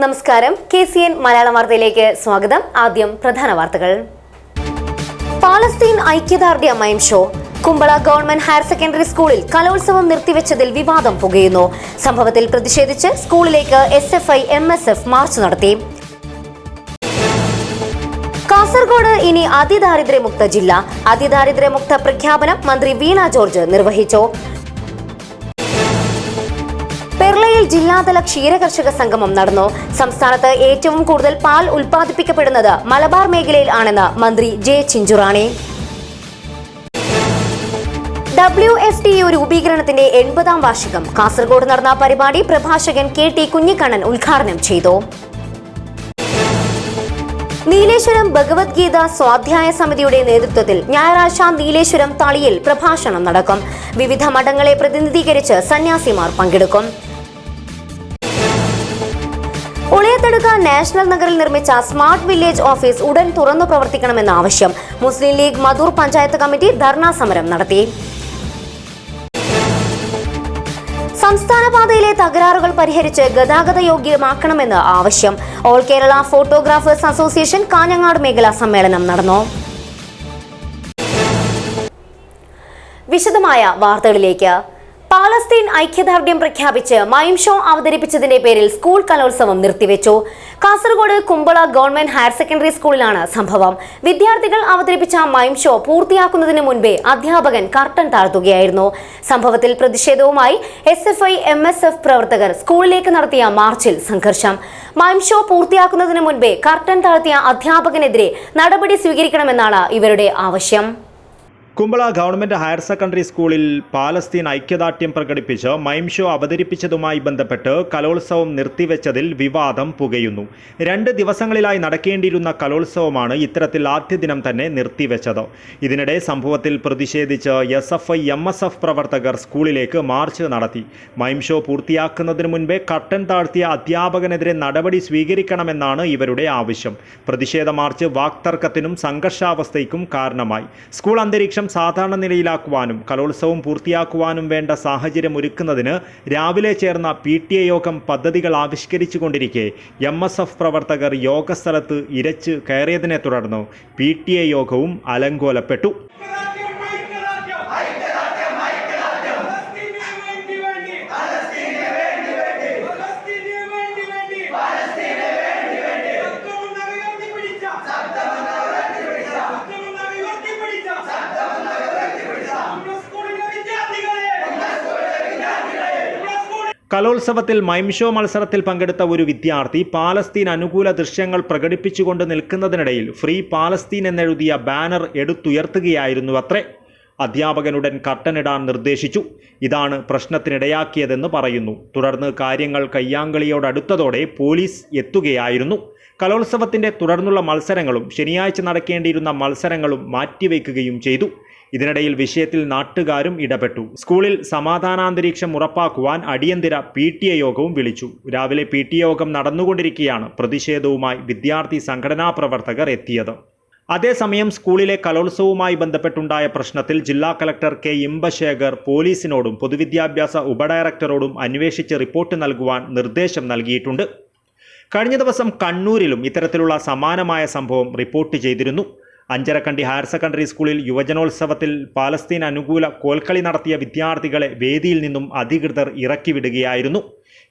നമസ്കാരം. KCN മലയാളം വാർത്തയിലേക്ക് സ്വാഗതം. ആദ്യം പ്രധാന വാർത്തകൾ. പാലസ്തീൻ ഐക്യദാർഢ്യ mime show. Kumbla government higher secondary സ്കൂളിൽ കലോത്സവം നിർത്തിവെച്ചതിൽ വിവാദം പുകയുന്നു. സംഭവത്തിൽ പ്രതിഷേധിച്ച് സ്കൂളിലേക്ക് SFI MSF മാർച്ച് നടത്തി. കാസർഗോഡ് ഇനി അതിദാരിദ്ര്യമുക്ത ജില്ല. അതിദാരിദ്ര്യമുക്ത പ്രഖ്യാപനം മന്ത്രി വീണ ജോർജ് നിർവഹിച്ചു. പെർളയിൽ ജില്ലാതല ക്ഷീരകർഷക സംഗമം നടന്നു. സംസ്ഥാനത്ത് ഏറ്റവും കൂടുതൽ പാൽ ഉൽപ്പാദിപ്പിക്കപ്പെടുന്നത് മലബാർ മേഖലയിൽ ആണെന്ന് മന്ത്രി ജെ ചിഞ്ചുറാണി. WFTU രൂപീകരണത്തിന്റെ 80ാം വാർഷികം. കാസർഗോഡ് നടന്ന പരിപാടി പ്രഭാഷകൻ KT കുഞ്ഞിക്കണ്ണൻ ഉദ്ഘാടനം ചെയ്തു. നീലേശ്വരം ഭഗവത്ഗീത സ്വാധ്യായ സമിതിയുടെ നേതൃത്വത്തിൽ ഞായറാഴ്ച നീലേശ്വരം തളിയിൽ പ്രഭാഷണം നടക്കും. വിവിധ മഠങ്ങളെ പ്രതിനിധീകരിച്ച് സന്യാസിമാർ പങ്കെടുക്കും. ഉളിയത്തടുക്ക നാഷണൽ നഗറിൽ നിർമ്മിച്ച സ്മാർട്ട് വില്ലേജ് ഓഫീസ് ഉടൻ തുറന്നു പ്രവർത്തിക്കണമെന്ന ആവശ്യം. മുസ്ലിം ലീഗ് മധൂർ പഞ്ചായത്ത് കമ്മിറ്റി ധർണാ സമരം നടത്തി. സംസ്ഥാന പാതയിലെ തകരാറുകൾ പരിഹരിച്ച് ഗതാഗത യോഗ്യമാക്കണമെന്ന് ആവശ്യം. All Kerala photographers association Kanhangad മേഖലാ സമ്മേളനം നടന്നു. വിശദമായ വാർത്തകളിലേക്ക്. പാലസ്തീൻ ഐക്യദാർഢ്യം പ്രഖ്യാപിച്ച് മൈം ഷോ അവതരിപ്പിച്ചതിന്റെ പേരിൽ സ്കൂൾ കലോത്സവം നിർത്തിവെച്ചു. Kasaragod Kumbla government higher secondary സ്കൂളിലാണ് സംഭവം. വിദ്യാർത്ഥികൾ അവതരിപ്പിച്ച മൈം ഷോ പൂർത്തിയാക്കുന്നതിന് മുൻപേ അധ്യാപകൻ കർട്ടൻ താഴ്ത്തുകയായിരുന്നു. സംഭവത്തിൽ പ്രതിഷേധവുമായി SFI MSF പ്രവർത്തകർ സ്കൂളിലേക്ക് നടത്തിയ മാർച്ചിൽ സംഘർഷം. മൈം ഷോ പൂർത്തിയാക്കുന്നതിന് മുൻപേ കർട്ടൻ താഴ്ത്തിയ അധ്യാപകനെതിരെ നടപടി സ്വീകരിക്കണമെന്നാണ് ഇവരുടെ ആവശ്യം. കുമ്പള ഗവൺമെന്റ് ഹയർ സെക്കൻഡറി സ്കൂളിൽ പാലസ്തീൻ ഐക്യദാർഢ്യം പ്രകടിപ്പിച്ച് മൈം ഷോ അവതരിപ്പിച്ചതുമായി ബന്ധപ്പെട്ട് കലോത്സവം നിർത്തിവെച്ചതിൽ വിവാദം പുകയുന്നു. 2 ദിവസങ്ങളിലായി നടക്കേണ്ടിയിരുന്ന കലോത്സവമാണ് ഇത്തരത്തിൽ ആദ്യ ദിനം തന്നെ നിർത്തിവെച്ചത്. ഇതിനിടെ സംഭവത്തിൽ പ്രതിഷേധിച്ച് SFI MSF പ്രവർത്തകർ സ്കൂളിലേക്ക് മാർച്ച് നടത്തി. മൈം ഷോ പൂർത്തിയാക്കുന്നതിന് മുൻപേ കർട്ടൻ താഴ്ത്തിയ അധ്യാപകനെതിരെ നടപടി സ്വീകരിക്കണമെന്നാണ് ഇവരുടെ ആവശ്യം. പ്രതിഷേധ മാർച്ച് വാക്തർക്കത്തിനും സംഘർഷാവസ്ഥയ്ക്കും കാരണമായി. സ്കൂൾ അന്തരീക്ഷം സാധാരണ നിലയിലാക്കുവാനും കലോത്സവം പൂർത്തിയാക്കുവാനും വേണ്ട സാഹചര്യം ഒരുക്കുന്നതിന് രാവിലെ ചേർന്ന PTA യോഗം പദ്ധതികൾ ആവിഷ്കരിച്ചുകൊണ്ടിരിക്കെ MSF പ്രവർത്തകർ യോഗസ്ഥലത്ത് ഇരച്ച് കയറിയതിനെ തുടർന്ന് PTA യോഗവും അലങ്കോലപ്പെട്ടു. കലോത്സവത്തിൽ മൈം ഷോ മത്സരത്തിൽ പങ്കെടുത്ത ഒരു വിദ്യാർത്ഥി പാലസ്തീൻ അനുകൂല ദൃശ്യങ്ങൾ പ്രകടിപ്പിച്ചുകൊണ്ട് നിൽക്കുന്നതിനിടയിൽ ഫ്രീ പാലസ്തീൻ എന്നെഴുതിയ ബാനർ എടുത്തുയർത്തുകയായിരുന്നു അത്രേ. അധ്യാപകനുടൻ കർട്ടനിടാൻ നിർദ്ദേശിച്ചു. ഇതാണ് പ്രശ്നത്തിനിടയാക്കിയതെന്ന് പറയുന്നു. തുടർന്ന് കാര്യങ്ങൾ കയ്യാങ്കളിയോടടുത്തതോടെ പോലീസ് എത്തുകയായിരുന്നു. കലോത്സവത്തിൻ്റെ തുടർന്നുള്ള മത്സരങ്ങളും ശനിയാഴ്ച നടക്കേണ്ടിയിരുന്ന മത്സരങ്ങളും മാറ്റിവെക്കുകയും ചെയ്തു. ഇതിനിടയിൽ വിഷയത്തിൽ നാട്ടുകാരും ഇടപെട്ടു. സ്കൂളിൽ സമാധാനാന്തരീക്ഷം ഉറപ്പാക്കുവാൻ അടിയന്തര PTA യോഗവും വിളിച്ചു. രാവിലെ PTA യോഗം നടന്നുകൊണ്ടിരിക്കെയാണ് പ്രതിഷേധവുമായി വിദ്യാർത്ഥി സംഘടനാ പ്രവർത്തകർ എത്തിയത്. അതേസമയം സ്കൂളിലെ കലോത്സവവുമായി ബന്ധപ്പെട്ടുണ്ടായ പ്രശ്നത്തിൽ ജില്ലാ കളക്ടർ K ഇമ്പശേഖർ പോലീസിനോടും പൊതുവിദ്യാഭ്യാസ ഉപഡയറക്ടറോടും അന്വേഷിച്ച് റിപ്പോർട്ട് നൽകുവാൻ നിർദ്ദേശം നൽകിയിട്ടുണ്ട്. കഴിഞ്ഞ ദിവസം കണ്ണൂരിലും ഇത്തരത്തിലുള്ള സമാനമായ സംഭവം റിപ്പോർട്ട് ചെയ്തിരുന്നു. അഞ്ചരക്കണ്ടി ഹയർ സെക്കൻഡറി സ്കൂളിൽ യുവജനോത്സവത്തിൽ പാലസ്തീൻ അനുകൂല കോൽക്കളി നടത്തിയ വിദ്യാർത്ഥികളെ വേദിയിൽ നിന്നും അധികൃതർ ഇറക്കിവിടുകയായിരുന്നു.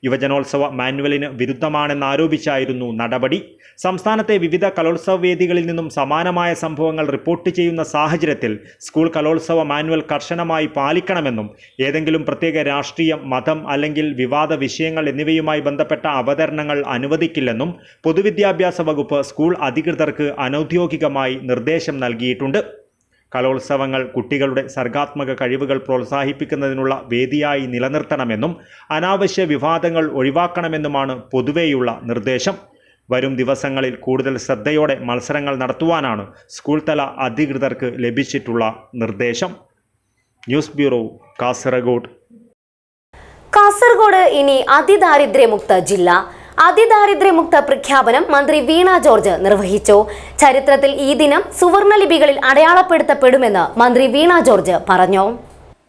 യുവജനോത്സവ മാനുവലിന് വിരുദ്ധമാണെന്നാരോപിച്ചായിരുന്നു നടപടി. സംസ്ഥാനത്തെ വിവിധ കലോത്സവ വേദികളിൽ നിന്നും സമാനമായ സംഭവങ്ങൾ റിപ്പോർട്ട് ചെയ്യുന്ന സാഹചര്യത്തിൽ സ്കൂൾ കലോത്സവ മാനുവൽ കർശനമായി പാലിക്കണമെന്നും ഏതെങ്കിലും പ്രത്യേക രാഷ്ട്രീയം, മതം അല്ലെങ്കിൽ വിവാദ വിഷയങ്ങൾ എന്നിവയുമായി ബന്ധപ്പെട്ട അവതരണങ്ങൾ അനുവദിക്കില്ലെന്നും പൊതുവിദ്യാഭ്യാസ വകുപ്പ് സ്കൂൾ അധികൃതർക്ക് അനൗദ്യോഗികമായി നിർദ്ദേശം നൽകിയിട്ടുണ്ട്. കലോത്സവങ്ങൾ കുട്ടികളുടെ സർഗാത്മക കഴിവുകൾ പ്രോത്സാഹിപ്പിക്കുന്നതിനുള്ള വേദിയായി നിലനിർത്തണമെന്നും അനാവശ്യ വിവാദങ്ങൾ ഒഴിവാക്കണമെന്നുമാണ് പൊതുവെയുള്ള നിർദ്ദേശം. വരും ദിവസങ്ങളിൽ കൂടുതൽ ശ്രദ്ധയോടെ മത്സരങ്ങൾ നടത്തുവാനാണ് സ്കൂൾ തല അധികൃതർക്ക് ലഭിച്ചിട്ടുള്ള നിർദ്ദേശം. News bureau, Kasaragod. കാസർഗോഡ് ഇനി അതിദാരിദ്ര്യമുക്ത ജില്ല. അതിദാരിദ്ര്യമുക്ത പ്രഖ്യാപനം മന്ത്രി വീണ ജോർജ് നിർവഹിച്ചു. ചരിത്രത്തിൽ ഈ ദിനം സുവർണ ലിപികളിൽ അടയാളപ്പെടുത്തപ്പെടുമെന്ന് മന്ത്രി വീണ ജോർജ് പറഞ്ഞു.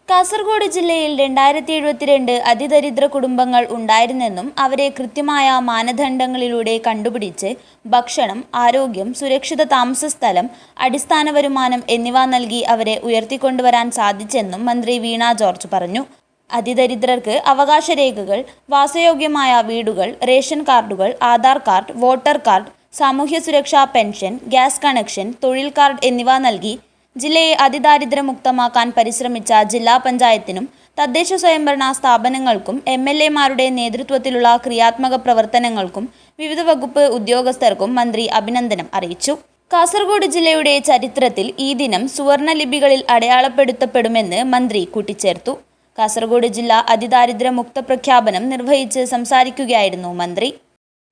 കാസർഗോഡ് ജില്ലയിൽ 2072 അതിദരിദ്ര കുടുംബങ്ങൾ ഉണ്ടായിരുന്നെന്നും അവരെ കൃത്യമായ മാനദണ്ഡങ്ങളിലൂടെ കണ്ടുപിടിച്ച് ഭക്ഷണം, ആരോഗ്യം, സുരക്ഷിത താമസസ്ഥലം, അടിസ്ഥാന വരുമാനം എന്നിവ നൽകി അവരെ ഉയർത്തിക്കൊണ്ടുവരാൻ സാധിച്ചെന്നും മന്ത്രി വീണ ജോർജ് പറഞ്ഞു. അതിദരിദ്രർക്ക് അവകാശരേഖകൾ, വാസയോഗ്യമായ വീടുകൾ, റേഷൻ കാർഡുകൾ, ആധാർ കാർഡ്, വോട്ടർ കാർഡ്, സാമൂഹ്യ സുരക്ഷാ പെൻഷൻ, ഗ്യാസ് കണക്ഷൻ, തൊഴിൽ കാർഡ് എന്നിവ നൽകി ജില്ലയെ അതിദാരിദ്ര്യമുക്തമാക്കാൻ പരിശ്രമിച്ച ജില്ലാ പഞ്ചായത്തിനും തദ്ദേശ സ്വയംഭരണ സ്ഥാപനങ്ങൾക്കും MLA-മാരുടെ നേതൃത്വത്തിലുള്ള ക്രിയാത്മക പ്രവർത്തനങ്ങൾക്കും വിവിധ വകുപ്പ് ഉദ്യോഗസ്ഥർക്കും മന്ത്രി അഭിനന്ദനം അറിയിച്ചു. കാസർഗോഡ് ജില്ലയുടെ ചരിത്രത്തിൽ ഈ ദിനം സുവർണ ലിപികളിൽ അടയാളപ്പെടുത്തപ്പെടുമെന്ന് മന്ത്രി കൂട്ടിച്ചേർത്തു. കാസർഗോഡ് ജില്ല അതിദാരിദ്ര്യമുക്ത പ്രഖ്യാപനം നിർവഹിച്ച് സംസാരിക്കുകയായിരുന്നു മന്ത്രി.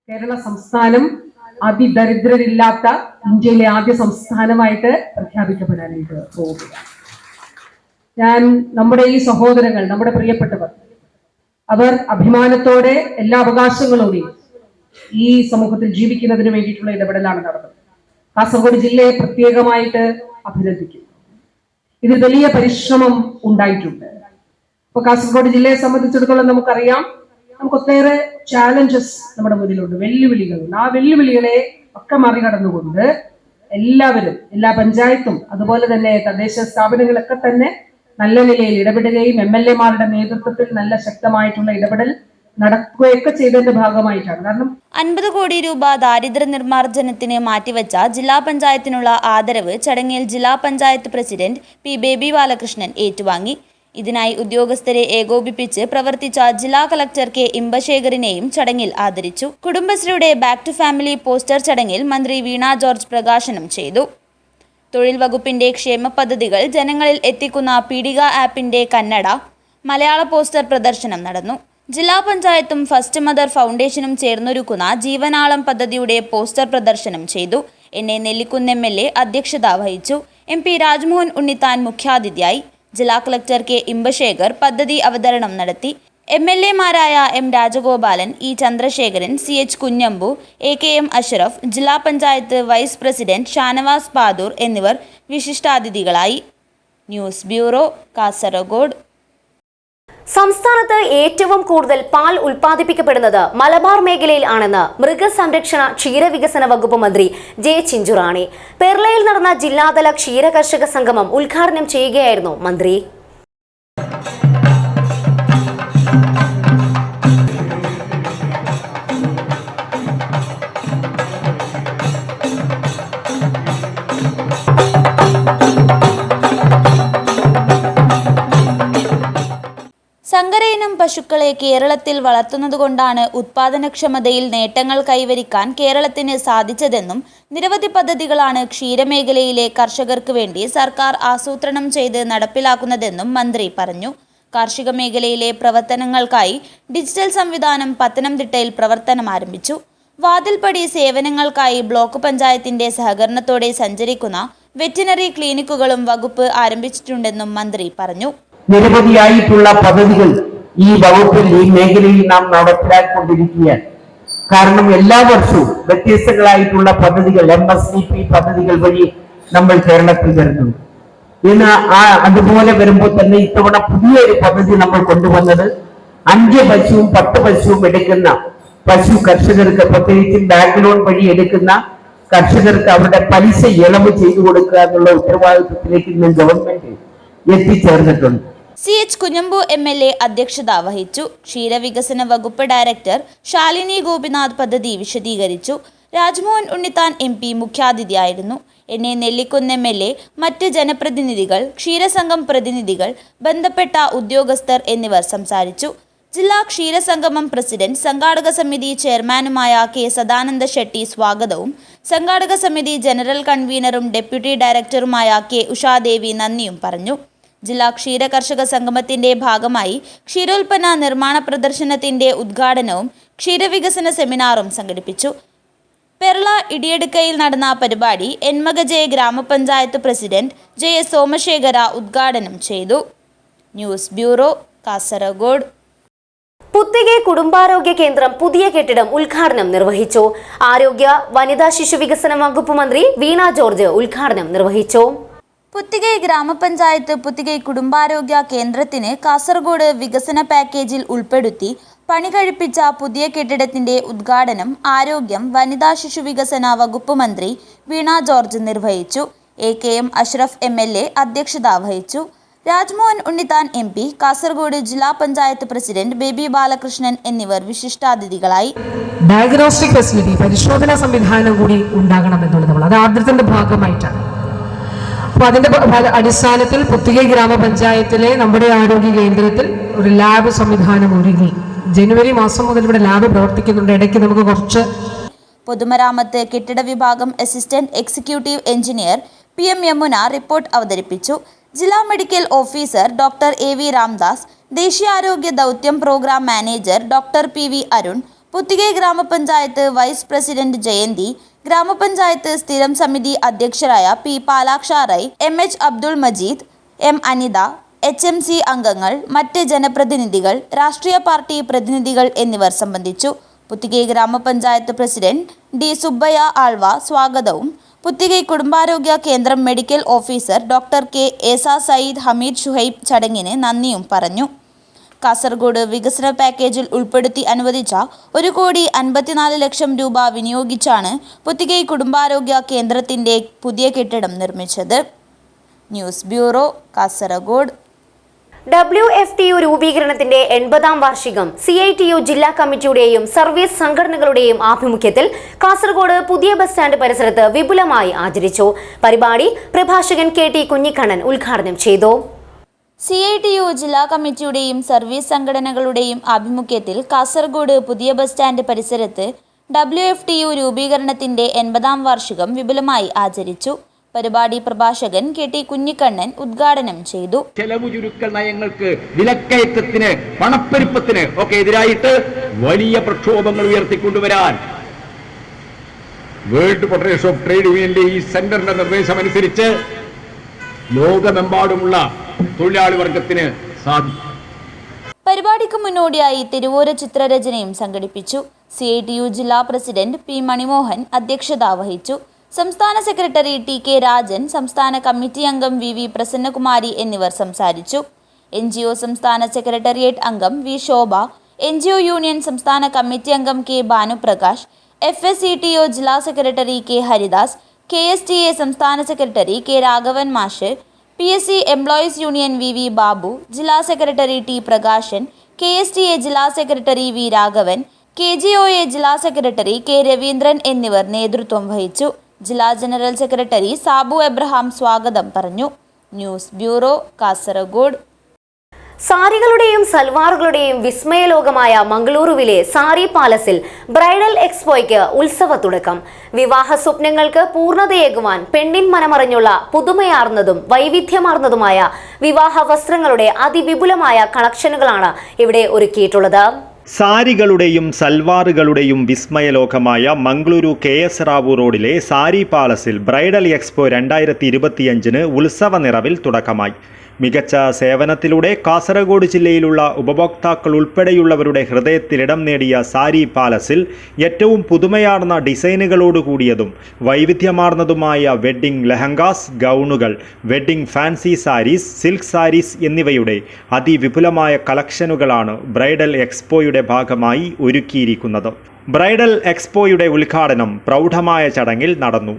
കേരള സംസ്ഥാനം അതിദരിദ്രരില്ലാത്ത ഇന്ത്യയിലെ ആദ്യ സംസ്ഥാനമായിട്ട് പ്രഖ്യാപിക്കപ്പെടാനായിട്ട് പോവുകയാണ്. ഞാൻ നമ്മുടെ ഈ സഹോദരങ്ങൾ, നമ്മുടെ പ്രിയപ്പെട്ടവർ, അവർ അഭിമാനത്തോടെ എല്ലാ അവകാശങ്ങളോടെയും ഈ സമൂഹത്തിൽ ജീവിക്കുന്നതിന് വേണ്ടിയിട്ടുള്ള ഇടപെടലാണ് നടന്നത്. കാസർഗോഡ് ജില്ലയെ പ്രത്യേകമായിട്ട് അഭിനന്ദിക്കുന്നു. ഇതിൽ വലിയ പരിശ്രമം ഉണ്ടായിട്ടുണ്ട്. ഇപ്പൊ കാസർഗോഡ് ജില്ലയെ സംബന്ധിച്ചിടത്തോളം നമുക്കറിയാം, നമുക്ക് ഒട്ടേറെ ചാലഞ്ചസ് നമ്മുടെ മുന്നിലുണ്ട്, വെല്ലുവിളികളുണ്ട്. ആ വെല്ലുവിളികളെ ഒക്കെ മറികടന്നുകൊണ്ട് എല്ലാവരും, എല്ലാ പഞ്ചായത്തും അതുപോലെ തന്നെ തദ്ദേശ സ്ഥാപനങ്ങളൊക്കെ തന്നെ നല്ല നിലയിൽ ഇടപെടുകയും MLA-മാരുടെ നേതൃത്വത്തിൽ നല്ല ശക്തമായിട്ടുള്ള ഇടപെടൽ നടക്കുകയൊക്കെ ചെയ്തതിന്റെ ഭാഗമായിട്ടാണ്. കാരണം 50 കോടി രൂപ ദാരിദ്ര്യ നിർമ്മാർജ്ജനത്തിന് മാറ്റിവെച്ച ജില്ലാ പഞ്ചായത്തിനുള്ള ആദരവ് ചടങ്ങിൽ ജില്ലാ panchayat president P. Baby Balakrishnan ഏറ്റുവാങ്ങി. ഇതിനായി ഉദ്യോഗസ്ഥരെ ഏകോപിപ്പിച്ച് പ്രവർത്തിച്ച ജില്ലാ കളക്ടർ K. ഇമ്പശേഖറിനെയും ചടങ്ങിൽ ആദരിച്ചു. കുടുംബശ്രീയുടെ ബാക്ക് ടു ഫാമിലി പോസ്റ്റർ ചടങ്ങിൽ മന്ത്രി വീണ ജോർജ് പ്രകാശനം ചെയ്തു. തൊഴിൽ വകുപ്പിന്റെ ക്ഷേമ പദ്ധതികൾ ജനങ്ങളിൽ എത്തിക്കുന്ന പീഡിക ആപ്പിന്റെ കന്നഡ, മലയാള പോസ്റ്റർ പ്രദർശനം നടന്നു. ജില്ലാ പഞ്ചായത്തും ഫസ്റ്റ് മദർ ഫൗണ്ടേഷനും ചേർന്നൊരുക്കുന്ന ജീവനാളം പദ്ധതിയുടെ പോസ്റ്റർ പ്രദർശനം ചെയ്തു. NA നെല്ലിക്കുന്ന് MLA അധ്യക്ഷത വഹിച്ചു. MP രാജ്മോഹൻ ഉണ്ണിത്താൻ മുഖ്യാതിഥിയായി. ജില്ലാ കളക്ടർ K. ഇമ്പശേഖർ പദ്ധതി അവതരണം നടത്തി. MLA-മാരായ M. Rajagopalan, E. Chandrasekharan, CH. Kunhambu, AKM Ashraf, ജില്ലാ പഞ്ചായത്ത് വൈസ് പ്രസിഡന്റ് ഷാനവാസ് പാദൂർ എന്നിവർ വിശിഷ്ടാതിഥികളായി. News bureau, Kasaragod. സംസ്ഥാനത്ത് ഏറ്റവും കൂടുതൽ പാൽ ഉൽപ്പാദിപ്പിക്കപ്പെടുന്നത് മലബാർ മേഖലയിൽ ആണെന്ന് മൃഗസംരക്ഷണ ക്ഷീരവികസന വകുപ്പ് മന്ത്രി J. ചിഞ്ചുറാണി പെർളയിൽ നടന്ന ജില്ലാതല ക്ഷീര കർഷക സംഗമം ഉദ്ഘാടനം ചെയ്യുകയായിരുന്നു മന്ത്രി. സങ്കരയിനം പശുക്കളെ കേരളത്തിൽ വളർത്തുന്നതുകൊണ്ടാണ് ഉത്പാദനക്ഷമതയിൽ നേട്ടങ്ങൾ കൈവരിക്കാൻ കേരളത്തിന് സാധിച്ചതെന്നും നിരവധി പദ്ധതികളാണ് ക്ഷീരമേഖലയിലെ കർഷകർക്ക് വേണ്ടി സർക്കാർ ആസൂത്രണം ചെയ്ത് നടപ്പിലാക്കുന്നതെന്നും മന്ത്രി പറഞ്ഞു. കാർഷിക മേഖലയിലെ പ്രവർത്തനങ്ങൾക്കായി ഡിജിറ്റൽ സംവിധാനം പത്തനംതിട്ടയിൽ പ്രവർത്തനം ആരംഭിച്ചു. വാതിൽപ്പടി സേവനങ്ങൾക്കായി ബ്ലോക്ക് പഞ്ചായത്തിന്റെ സഹകരണത്തോടെ സഞ്ചരിക്കുന്ന വെറ്റിനറി ക്ലിനിക്കുകളും വകുപ്പ് ആരംഭിച്ചിട്ടുണ്ടെന്നും മന്ത്രി പറഞ്ഞു. നിരവധിയായിട്ടുള്ള പദ്ധതികൾ ഈ വകുപ്പിൽ, ഈ മേഖലയിൽ നാം നടപ്പിലാക്കിക്കൊണ്ടിരിക്കുകയാണ്. കാരണം എല്ലാ വർഷവും വ്യത്യസ്തങ്ങളായിട്ടുള്ള പദ്ധതികൾ, MSDP പദ്ധതികൾ വഴി നമ്മൾ കേരളത്തിൽ വരുന്നുണ്ട്. ഇന്ന് അതുപോലെ വരുമ്പോൾ തന്നെ ഇത്തവണ പുതിയൊരു പദ്ധതി നമ്മൾ കൊണ്ടുവന്നത് 5 പശുവും 10 പശുവും എടുക്കുന്ന പശു കർഷകർക്ക്, പ്രത്യേകിച്ചും ബാങ്ക് ലോൺ വഴി എടുക്കുന്ന കർഷകർക്ക് അവരുടെ പലിശ ഇളവ് ചെയ്തു കൊടുക്കുക എന്നുള്ള ഉത്തരവാദിത്വത്തിലേക്ക് ഇന്ന് ഗവൺമെന്റ് എത്തിച്ചേർന്നിട്ടുണ്ട്. CH. കുഞ്ഞമ്പു MLA അധ്യക്ഷത വഹിച്ചു. ക്ഷീരവികസന വകുപ്പ് ഡയറക്ടർ ശാലിനി ഗോപിനാഥ് പദ്ധതി വിശദീകരിച്ചു. Rajmohan Unnithan MP മുഖ്യാതിഥിയായിരുന്നു. NA Nellikunnu MLA, മറ്റ് ജനപ്രതിനിധികൾ, ക്ഷീരസംഘം പ്രതിനിധികൾ, ബന്ധപ്പെട്ട ഉദ്യോഗസ്ഥർ എന്നിവർ സംസാരിച്ചു. ജില്ലാ ക്ഷീരസംഗമം പ്രസിഡന്റ്, സംഘാടക സമിതി ചെയർമാനുമായ K. സദാനന്ദ ഷെട്ടി സ്വാഗതവും സംഘാടക സമിതി ജനറൽ കൺവീനറും ഡെപ്യൂട്ടി ഡയറക്ടറുമായ K. ഉഷാദേവി നന്ദിയും പറഞ്ഞു. ജില്ലാ ക്ഷീര കർഷക സംഗമത്തിന്റെ ഭാഗമായി ക്ഷീരോൽപ്പന്ന നിർമ്മാണ പ്രദർശനത്തിന്റെ ഉദ്ഘാടനവും ക്ഷീരവികസന സെമിനാറും സംഘടിപ്പിച്ചു. പെർള ഇടിയടുക്കയിൽ നടന്ന പരിപാടി എൻമകജെ ഗ്രാമപഞ്ചായത്ത് പ്രസിഡന്റ് JS സോമശേഖര ഉദ്ഘാടനം ചെയ്തു. News bureau, Kasaragod. പുത്തികെ കുടുംബാരോഗ്യ കേന്ദ്രം പുതിയ കെട്ടിടം ഉദ്ഘാടനം നിർവഹിച്ചു. ആരോഗ്യ വനിതാ ശിശു വികസന വകുപ്പ് മന്ത്രി വീണ ജോർജ് ഉദ്ഘാടനം നിർവഹിച്ചു. പുത്തികൈ ഗ്രാമപഞ്ചായത്ത് പുത്തികൈ കുടുംബാരോഗ്യ കേന്ദ്രത്തിന് കാസർഗോഡ് വികസന പാക്കേജിൽ ഉൾപ്പെടുത്തി പണി കഴിപ്പിച്ച പുതിയ കെട്ടിടത്തിന്റെ ഉദ്ഘാടനം ആരോഗ്യം വനിതാ ശിശു വികസന വകുപ്പ് മന്ത്രി വീണ ജോർജ് നിർവഹിച്ചു. AKM അഷ്റഫ് MLA അധ്യക്ഷത വഹിച്ചു. രാജ്മോഹൻ ഉണ്ണിത്താൻ MP, കാസർഗോഡ് ജില്ലാ പഞ്ചായത്ത് പ്രസിഡന്റ് ബേബി ബാലകൃഷ്ണൻ എന്നിവർ വിശിഷ്ടാതിഥികളായി. ഡയഗ്നോസ്റ്റിക് ഫെസിലിറ്റി പരിശോധനാ സംവിധാനം കൂടി ഉണ്ടാകണമെന്നുള്ളതാണ്. അത് ആദ്യത്തിന്റെ ഭാഗമായിട്ടാണ്. അപ്പോൾ അതിന്റെ അടിസ്ഥാനത്തിൽ പുത്തികൈ ഗ്രാമപഞ്ചായത്തിലെ നമ്മുടെ ആരോഗ്യ കേന്ദ്രത്തിൽ ഒരു ലാബ് സംവിധാനം ഒരുങ്ങി. ജനുവരി മാസം മുതൽ ഇവിടെ ലാബ് പ്രവർത്തിക്കുന്നുണ്ട്. ഇടയ്ക്ക് നമുക്ക് കുറച്ച് പൊതുമരാമത്ത് കെട്ടിട വിഭാഗം assistant executive engineer PM Yamuna report അവതരിപ്പിച്ചു. ജില്ലാ medical officer doctor AV Ramdas, ദേശീയാരോഗ്യ ദൗത്യം programme manager doctor PV Arun, Puthige ഗ്രാമപഞ്ചായത്ത് വൈസ് പ്രസിഡന്റ് ജയന്തി, ഗ്രാമപഞ്ചായത്ത് സ്ഥിരം സമിതി അധ്യക്ഷരായ P പാലാക്ഷ റൈ, MH Abdul Majeed, M Anitha, HMC അംഗങ്ങൾ, മറ്റ് ജനപ്രതിനിധികൾ, രാഷ്ട്രീയ പാർട്ടി പ്രതിനിധികൾ എന്നിവർ സംബന്ധിച്ചു. പുത്തികൈ ഗ്രാമപഞ്ചായത്ത് പ്രസിഡന്റ് D സുബ്ബയ്യ ആൾവ സ്വാഗതവും പുത്തികൈ കുടുംബാരോഗ്യ കേന്ദ്രം മെഡിക്കൽ ഓഫീസർ ഡോക്ടർ K ഏസ സയ്യിദ് ഹമീദ് ഷുഹൈബ് ചടങ്ങിന് നന്ദിയും പറഞ്ഞു. കാസർഗോഡ് വികസന പാക്കേജിൽ ഉൾപ്പെടുത്തി അനുവദിച്ച 1,54,00,000 രൂപ വിനിയോഗിച്ചാണ് പുത്തികൈ കുടുംബാരോഗ്യ കേന്ദ്രത്തിന്റെ പുതിയ കെട്ടിടം നിർമ്മിച്ചത്. News bureau, Kasaragod. WFTU രൂപീകരണത്തിന്റെ 80ാം വാർഷികം CITU ജില്ലാ കമ്മിറ്റിയുടെയും സർവീസ് സംഘടനകളുടെയും ആഭിമുഖ്യത്തിൽ കാസർഗോഡ് പുതിയ ബസ് സ്റ്റാൻഡ് പരിസരത്ത് വിപുലമായി ആചരിച്ചു. പരിപാടി പ്രഭാഷകൻ KT കുഞ്ഞിക്കണ്ണൻ ഉദ്ഘാടനം ചെയ്തു. CITU ജില്ലാ കമ്മിറ്റിയുടെയും സർവീസ് സംഘടനകളുടെയും ആഭിമുഖ്യത്തിൽ കാസർഗോഡ് പുതിയ ബസ് സ്റ്റാൻഡ് പരിസരത്ത് WFTU രൂപീകരണത്തിന്റെ 80ാം വാർഷികം വിപുലമായി ആചരിച്ചു. പരിപാടി പ്രഭാഷകൻ KT കുഞ്ഞിക്കണ്ണൻ ഉദ്ഘാടനം ചെയ്തു. ചെലവ് ചുരുക്കൽ നയങ്ങൾക്ക്, വിലക്കയറ്റത്തിന്, പണപ്പെരുപ്പത്തിന് ഒക്കെ എതിരായിട്ട് വലിയ പ്രക്ഷോഭങ്ങൾ ഉയർത്തിക്കൊണ്ടുവരാൻ വേൾഡ് ഫെഡറേഷൻ ഓഫ് ട്രേഡ് യൂണിയന്റെ ഈ സെന്ററിന്റെ നിർദ്ദേശമനുസരിച്ച് ലോകമെമ്പാടുമുള്ള തൊഴിലാളി വർഗത്തിന് സാധിക്കും. പരിപാടിക്ക് മുന്നോടിയായി തെരുവോര ചിത്രരചനയും സംഘടിപ്പിച്ചു. CITU ജില്ലാ പ്രസിഡന്റ് P മണിമോഹൻ അധ്യക്ഷത വഹിച്ചു. സംസ്ഥാന സെക്രട്ടറി TK രാജൻ, സംസ്ഥാന കമ്മിറ്റി അംഗം VV പ്രസന്നകുമാരി എന്നിവർ സംസാരിച്ചു. NGO സംസ്ഥാന സെക്രട്ടേറിയറ്റ് അംഗം V ശോഭ, NGO യൂണിയൻ സംസ്ഥാന കമ്മിറ്റി അംഗം K ഭാനുപ്രകാശ്, FSCTO ജില്ലാ സെക്രട്ടറി K ഹരിദാസ്, KSTA സംസ്ഥാന സെക്രട്ടറി K രാഘവൻ മാഷ്, PSC employees union VV Babu, ജില്ലാ സെക്രട്ടറി T പ്രകാശൻ, KSTA ജില്ലാ സെക്രട്ടറി V രാഘവൻ, KGOA ജില്ലാ സെക്രട്ടറി K രവീന്ദ്രൻ എന്നിവർ നേതൃത്വം വഹിച്ചു. ജില്ലാ ജനറൽ സെക്രട്ടറി സാബു എബ്രഹാം സ്വാഗതം പറഞ്ഞു. News bureau, Kasaragod. സാരികളുടെയും സൽവാറുകളുടെയും വിസ്മയലോകമായ മംഗളൂരുവിലെ സാരി പാലസിൽ ബ്രൈഡൽ എക്സ്പോയ്ക്ക് ഉത്സവ തുടക്കം. വിവാഹ സ്വപ്നങ്ങൾക്ക് പൂർണ്ണതയേകുവാൻ പെണ്ണിൻ മനമറിഞ്ഞുള്ള പുതുമയാർന്നതും വൈവിധ്യമാർന്നതുമായ വിവാഹ വസ്ത്രങ്ങളുടെ അതിവിപുലമായ കളക്ഷനുകളാണ് ഇവിടെ ഒരുക്കിയിട്ടുള്ളത്. സാരികളുടെയും സൽവാറുകളുടെയും വിസ്മയലോകമായ മംഗളൂരു KS റാവു റോഡിലെ സാരി പാലസിൽ ബ്രൈഡൽ എക്സ്പോ 2025 ഉത്സവ നിറവിൽ തുടക്കമായി. മികച്ച സേവനത്തിലൂടെ കാസർഗോഡ് ജില്ലയിലുള്ള ഉപഭോക്താക്കൾ ഉൾപ്പെടെയുള്ളവരുടെ ഹൃദയത്തിലിടം നേടിയ സാരി പാലസിൽ ഏറ്റവും പുതുമയാർന്ന ഡിസൈനുകളോടുകൂടിയതും വൈവിധ്യമാർന്നതുമായ വെഡ്ഡിംഗ് ലെഹങ്കാസ്, ഗൗണുകൾ, wedding fancy saris, silk saris എന്നിവയുടെ അതിവിപുലമായ കളക്ഷനുകളാണ് ബ്രൈഡൽ എക്സ്പോയുടെ ഭാഗമായി ഒരുക്കിയിരിക്കുന്നത്. ബ്രൈഡൽ എക്സ്പോയുടെ ഉദ്ഘാടനം പ്രൗഢമായ ചടങ്ങിൽ നടന്നു.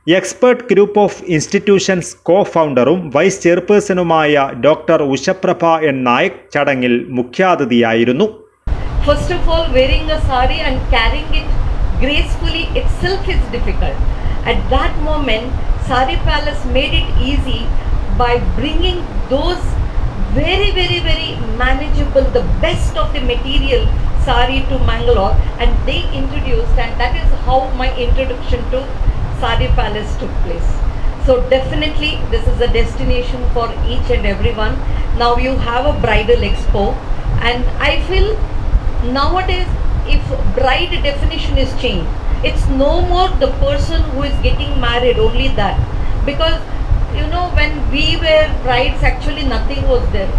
എക്സ്പേർട്ട് ഗ്രൂപ്പ് ഓഫ് ഇൻസ്റ്റിറ്റ്യൂഷൻസ് കോ-ഫൗണ്ടറും വൈസ് ചെയർപേഴ്സണുമായ ഡോക്ടർ ഉഷപ്രഭ N നായക് ചടങ്ങിൽ മുഖ്യാതിഥിയായിരുന്നു. First of all, wearing a sari and carrying it gracefully itself is difficult. At that moment, Sari Palace made it easy by bringing those very manageable, the best of the material sari to Mangalore, and they introduced, and that is how my introduction to Sari Palace took place. So definitely this is a destination for each and everyone. Now you have a bridal expo, and I feel nowadays if bride definition is changed, it's no more the person who is getting married, only that, because you know when we were brides actually nothing was there.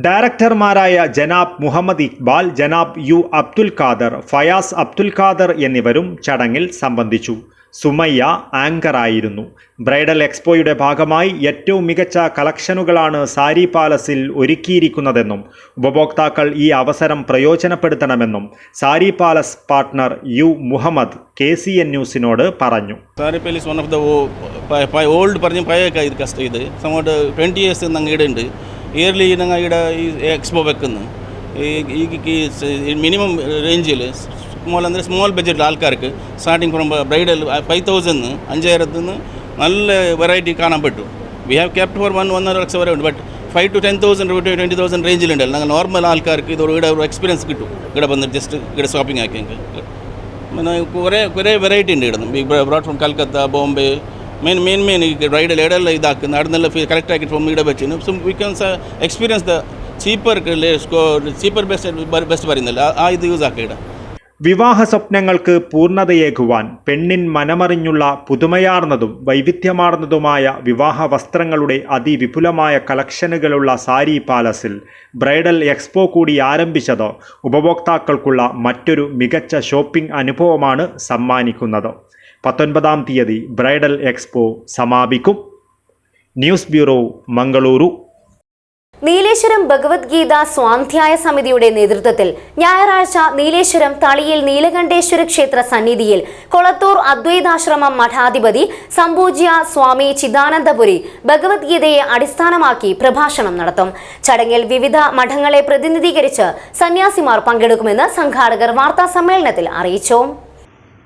ഡയറക്ടർമാരായ ജനാബ് Muhammad Iqbal, ജനാബ് U Abdul Khader, Fayaz Abdul Khader എന്നിവരും ചടങ്ങിൽ സംബന്ധിച്ചു. Sumayya ആങ്കറായിരുന്നു. Bridal എക്സ്പോയുടെ ഭാഗമായി ഏറ്റവും മികച്ച കളക്ഷനുകളാണ് സാരി പാലസിൽ ഒരുക്കിയിരിക്കുന്നതെന്നും ഉപഭോക്താക്കൾ ഈ അവസരം പ്രയോജനപ്പെടുത്തണമെന്നും Sari palace partner U Muhammad KCN ന്യൂസിനോട് പറഞ്ഞു. Sari palace one of the old പറഞ്ഞ പഴയ ഇത് സമോട്ട് 20 years ഞങ്ങൾ ഇവിടെ ഉണ്ട്. ഇയർലി ഞങ്ങൾ ഇവിടെ ഈ എക്സ്പോ വെക്കുന്നു. ഈ മിനിമം റേഞ്ചിൽ സ്മോൾ ബഡ്ജറ്റിൽ ആൾക്കാർക്ക് സ്റ്റാർട്ടിങ് ഫ്രം ബ്രൈഡൽ 5,000 5,000 നല്ല വെറൈറ്റി കാണാൻ പറ്റും. വി ഹാവ് കെപ്റ്റ് ഫോർ 1.5 ലക്ഷം വരെ ഉണ്ട്. But 5,000 to 10,000 20,000 റേഞ്ചിലുണ്ടല്ലോ. ഞങ്ങൾ നോർമൽ ആൾക്കാർക്ക് ഇവിടെ ഒരു എക്സ്പീരിയൻസ് കിട്ടും. ഇവിടെ വന്നിട്ട് ജസ്റ്റ് ഇവിടെ ഷോപ്പിംഗ് ആക്കിയെങ്കിൽ കുറേ വെറൈറ്റി ഉണ്ട്. ഇവിടെ broad from Calcutta, Bombay, main ഈ ബ്രൈഡൽ ഇടയെല്ലാം ഇതാക്കുന്ന അവിടെ നല്ല കറക്റ്റ് ആക്കിയിട്ട് ഫ്രം ഇവിടെ വെച്ച് so we can experience the cheaper best പറയുന്നില്ല ആ ഇത് യൂസ് ആക്കിയിട. വിവാഹ സ്വപ്നങ്ങൾക്ക് പൂർണ്ണതയേകുവാൻ പെണ്ണിൻ മനമറിഞ്ഞുള്ള പുതുമയാർന്നതും വൈവിധ്യമാർന്നതുമായ വിവാഹ വസ്ത്രങ്ങളുടെ അതിവിപുലമായ കളക്ഷനുകളുള്ള സാരി പാലസിൽ ബ്രൈഡൽ എക്സ്പോ കൂടി ആരംഭിച്ചത് ഉപഭോക്താക്കൾക്കുള്ള മറ്റൊരു മികച്ച ഷോപ്പിംഗ് അനുഭവമാണ് സമ്മാനിക്കുന്നത്. 19-ാം തീയതി ബ്രൈഡൽ എക്സ്പോ സമാപിക്കും. News bureau, Mangaluru. നീലേശ്വരം ഭഗവത്ഗീത സ്വാധ്യായ സമിതിയുടെ നേതൃത്വത്തിൽ ഞായറാഴ്ച നീലേശ്വരം തളിയിൽ നീലകണ്ഠേശ്വര ക്ഷേത്ര സന്നിധിയിൽ കൊളത്തൂർ അദ്വൈതാശ്രമം മഠാധിപതി സംപൂജ്യ സ്വാമി ചിദാനന്ദപുരി ഭഗവത്ഗീതയെ അടിസ്ഥാനമാക്കി പ്രഭാഷണം നടത്തും. ചടങ്ങിൽ വിവിധ മഠങ്ങളെ പ്രതിനിധീകരിച്ച് സന്യാസിമാർ പങ്കെടുക്കുമെന്ന് സംഘാടകർ വാർത്താസമ്മേളനത്തിൽ അറിയിച്ചു.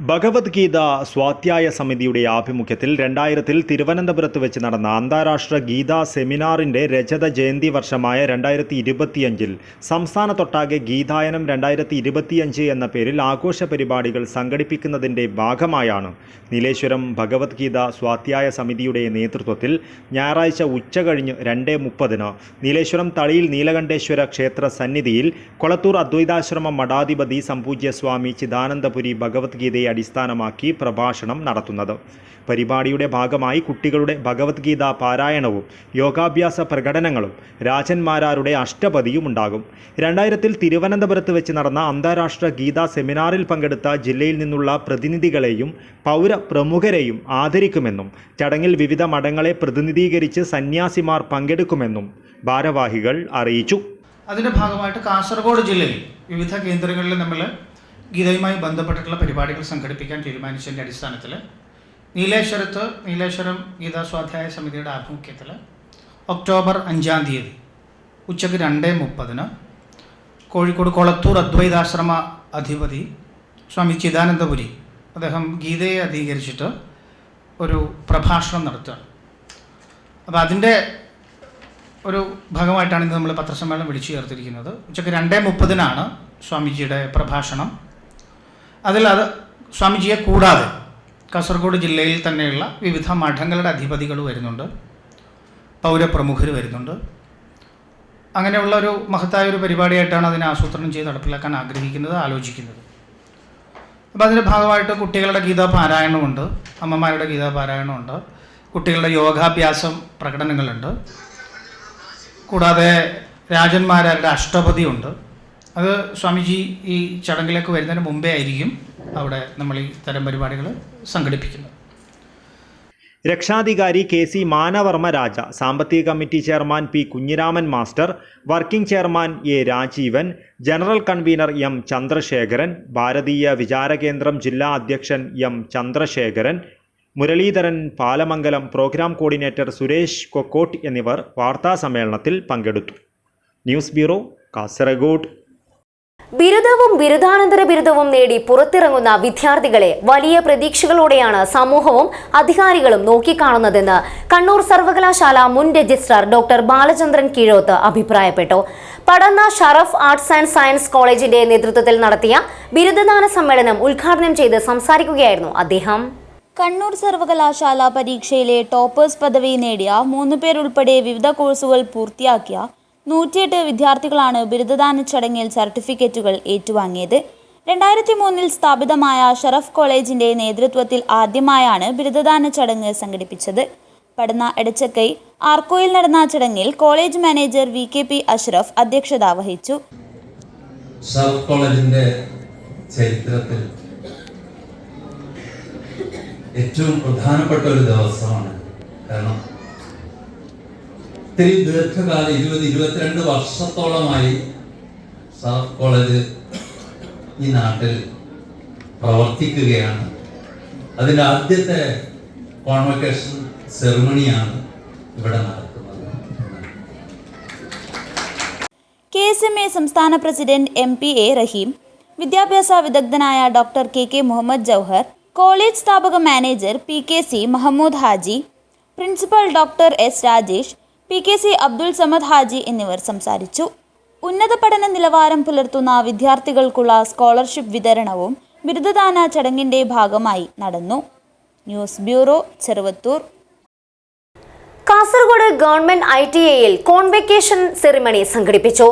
ഭഗവത്ഗീത സ്വാധ്യായ സമിതിയുടെ ആഭിമുഖ്യത്തിൽ 2000-ൽ തിരുവനന്തപുരത്ത് വെച്ച് നടന്ന അന്താരാഷ്ട്ര ഗീതാ സെമിനാറിൻ്റെ രജത ജയന്തി വർഷമായ 2025-ൽ സംസ്ഥാനത്തൊട്ടാകെ ഗീതായനം 2025 എന്ന പേരിൽ ആഘോഷ പരിപാടികൾ സംഘടിപ്പിക്കുന്നതിൻ്റെ ഭാഗമായാണ് നീലേശ്വരം ഭഗവത്ഗീത സ്വാധ്യായ സമിതിയുടെ നേതൃത്വത്തിൽ ഞായറാഴ്ച ഉച്ചകഴിഞ്ഞ് 2:30 നീലേശ്വരം തളിയിൽ നീലകണ്ഠേശ്വര ക്ഷേത്ര സന്നിധിയിൽ കൊളത്തൂർ അദ്വൈതാശ്രമം മഠാധിപതി സംപൂജ്യ സ്വാമി ചിദാനന്ദപുരി ഭഗവത്ഗീതയെ അടിസ്ഥാനമാക്കി പ്രഭാഷണം നടത്തുന്നത്. പരിപാടിയുടെ ഭാഗമായി കുട്ടികളുടെ ഭഗവത്ഗീത പാരായണവും യോഗാഭ്യാസ പ്രകടനങ്ങളും രാജന്മാരാരുടെ അഷ്ടപതിയും ഉണ്ടാകും. 2000-ൽ തിരുവനന്തപുരത്ത് വെച്ച് നടന്ന അന്താരാഷ്ട്ര ഗീതാ സെമിനാറിൽ പങ്കെടുത്ത ജില്ലയിൽ നിന്നുള്ള പ്രതിനിധികളെയും പൗരപ്രമുഖരെയും ആദരിക്കുമെന്നും ചടങ്ങിൽ വിവിധ മഠങ്ങളെ പ്രതിനിധീകരിച്ച് സന്യാസിമാർ പങ്കെടുക്കുമെന്നും ഭാരവാഹികൾ അറിയിച്ചു. അതിൻ്റെ ഭാഗമായിട്ട് കാസർഗോഡ് ജില്ലയിൽ വിവിധ കേന്ദ്രങ്ങളിൽ നമ്മൾ ഗീതയുമായി ബന്ധപ്പെട്ടിട്ടുള്ള പരിപാടികൾ സംഘടിപ്പിക്കാൻ തീരുമാനിച്ചതിൻ്റെ അടിസ്ഥാനത്തിൽ നീലേശ്വരം ഗീതാ സ്വാധ്യായ സമിതിയുടെ ആഭിമുഖ്യത്തിൽ ഒക്ടോബർ 5-ാം തീയതി ഉച്ചയ്ക്ക് 2:30 കോഴിക്കോട് കൊളത്തൂർ അദ്വൈതാശ്രമ അധിപതി സ്വാമി ചിദാനന്ദപുരി അദ്ദേഹം ഗീതയെ അധികരിച്ചിട്ട് ഒരു പ്രഭാഷണം നടത്തുകയാണ്. അപ്പോൾ അതിൻ്റെ ഒരു ഭാഗമായിട്ടാണ് ഇന്ന് നമ്മൾ പത്രസമ്മേളനം വിളിച്ചു ചേർത്തിരിക്കുന്നത്. ഉച്ചയ്ക്ക് 2:30 സ്വാമിജിയുടെ പ്രഭാഷണം. അത് സ്വാമിജിയെ കൂടാതെ കാസർഗോഡ് ജില്ലയിൽ തന്നെയുള്ള വിവിധ മഠങ്ങളുടെ അധിപതികൾ വരുന്നുണ്ട്, പൗരപ്രമുഖർ വരുന്നുണ്ട്. അങ്ങനെയുള്ള ഒരു മഹത്തായൊരു പരിപാടിയായിട്ടാണ് അതിനെ ആസൂത്രണം ചെയ്ത് നടപ്പിലാക്കാൻ ആലോചിക്കുന്നത്. അപ്പോൾ അതിൻ്റെ ഭാഗമായിട്ട് കുട്ടികളുടെ ഗീതാപാരായണമുണ്ട്, അമ്മമാരുടെ ഗീതാപാരായണമുണ്ട്, കുട്ടികളുടെ യോഗാഭ്യാസം പ്രകടനങ്ങളുണ്ട്, കൂടാതെ രാജന്മാരുടെ അഷ്ടപതിയുണ്ട്. അത് സ്വാമിജി ഈ ചടങ്ങിലേക്ക് വരുന്നതിന് മുമ്പേ ആയിരിക്കും അവിടെ നമ്മൾ ഈ തരം പരിപാടികൾ സംഘടിപ്പിക്കുന്നത്. രക്ഷാധികാരി KC മാനവർമ്മ രാജ, സാമ്പത്തിക committee chairman P Kunhiraman master, working chairman A Rajeevan, general convener M Chandrasekharan, Bharatiya Vicharakendram ജില്ലാ അധ്യക്ഷൻ M Chandrasekharan, Muralidharan Palamangalam, programme coordinator Suresh Kokkot എന്നിവർ വാർത്താസമ്മേളനത്തിൽ പങ്കെടുത്തു. News bureau, Kasaragod. ബിരുദവും ബിരുദാനന്തര ബിരുദവും നേടി പുറത്തിറങ്ങുന്ന വിദ്യാർത്ഥികളെ വലിയ പ്രതീക്ഷകളോടെയാണ് സമൂഹവും അധികാരികളും നോക്കിക്കാണുന്നതെന്ന് കണ്ണൂർ സർവകലാശാല മുൻ രജിസ്ട്രാർ ഡോക്ടർ ബാലചന്ദ്രൻ കീഴോത്ത് അഭിപ്രായപ്പെട്ടു. പടന്ന ഷറഫ് ആർട്സ് ആൻഡ് സയൻസ് കോളേജിന്റെ നേതൃത്വത്തിൽ നടത്തിയ ബിരുദദാന സമ്മേളനം ഉദ്ഘാടനം ചെയ്ത് സംസാരിക്കുകയായിരുന്നു അദ്ദേഹം. കണ്ണൂർ സർവകലാശാല പരീക്ഷയിലെ ടോപ്പേഴ്സ് പദവി നേടിയ 3 പേരുൾപ്പെടെ വിവിധ കോഴ്സുകൾ പൂർത്തിയാക്കിയ 108 വിദ്യാർത്ഥികളാണ് ബിരുദദാന ചടങ്ങിൽ സർട്ടിഫിക്കറ്റുകൾ ഏറ്റുവാങ്ങിയത്. 2003-ൽ സ്ഥാപിതമായ ഷറഫ് കോളേജിന്റെ നേതൃത്വത്തിൽ ആദ്യമായാണ് ബിരുദദാന ചടങ്ങ് സംഘടിപ്പിച്ചത്. പടന്ന എടച്ചക്കൈ ആർക്കോയിൽ നടന്ന ചടങ്ങിൽ കോളേജ് മാനേജർ VKP അഷ്റഫ് അധ്യക്ഷത വഹിച്ചു. ഷറഫ് കോളേജിന്റെ ചരിത്രത്തിൽ ഏറ്റവും പ്രധാനപ്പെട്ട ഒരു ദിവസമാണ്. കാരണം ഇത്തിരി ദീർഘകാലം 22 വർഷത്തോളമായി സാഫ് കോളേജ് ഈ നാട്ടിൽ പ്രവർത്തിക്കുകയാണ്. അതിൻ്റെ ആദ്യത്തെ കോൺവൊക്കേഷൻ സെറിമണിയാണ് ഇവിടെ നടക്കുന്നത്. KSMA സംസ്ഥാന പ്രസിഡന്റ് MPA റഹീം, വിദ്യാഭ്യാസ വിദഗ്ധനായ doctor KK Muhammad Jauhar, college സ്ഥാപക manager PKC Mahmood Haji, principal doctor S Rajesh, PKC Abdul Samad Haji എന്നിവർ സംസാരിച്ചു. ഉന്നത പഠന നിലവാരം പുലർത്തുന്ന വിദ്യാർത്ഥികൾക്കുള്ള സ്കോളർഷിപ്പ് വിതരണവും ബിരുദദാന ചടങ്ങിന്റെ ഭാഗമായി നടന്നു. News bureau, Cheruvathur. Kasaragod government ITIയിൽ കോൺവെക്കേഷൻ സെറിമണി സംഘടിപ്പിച്ചു.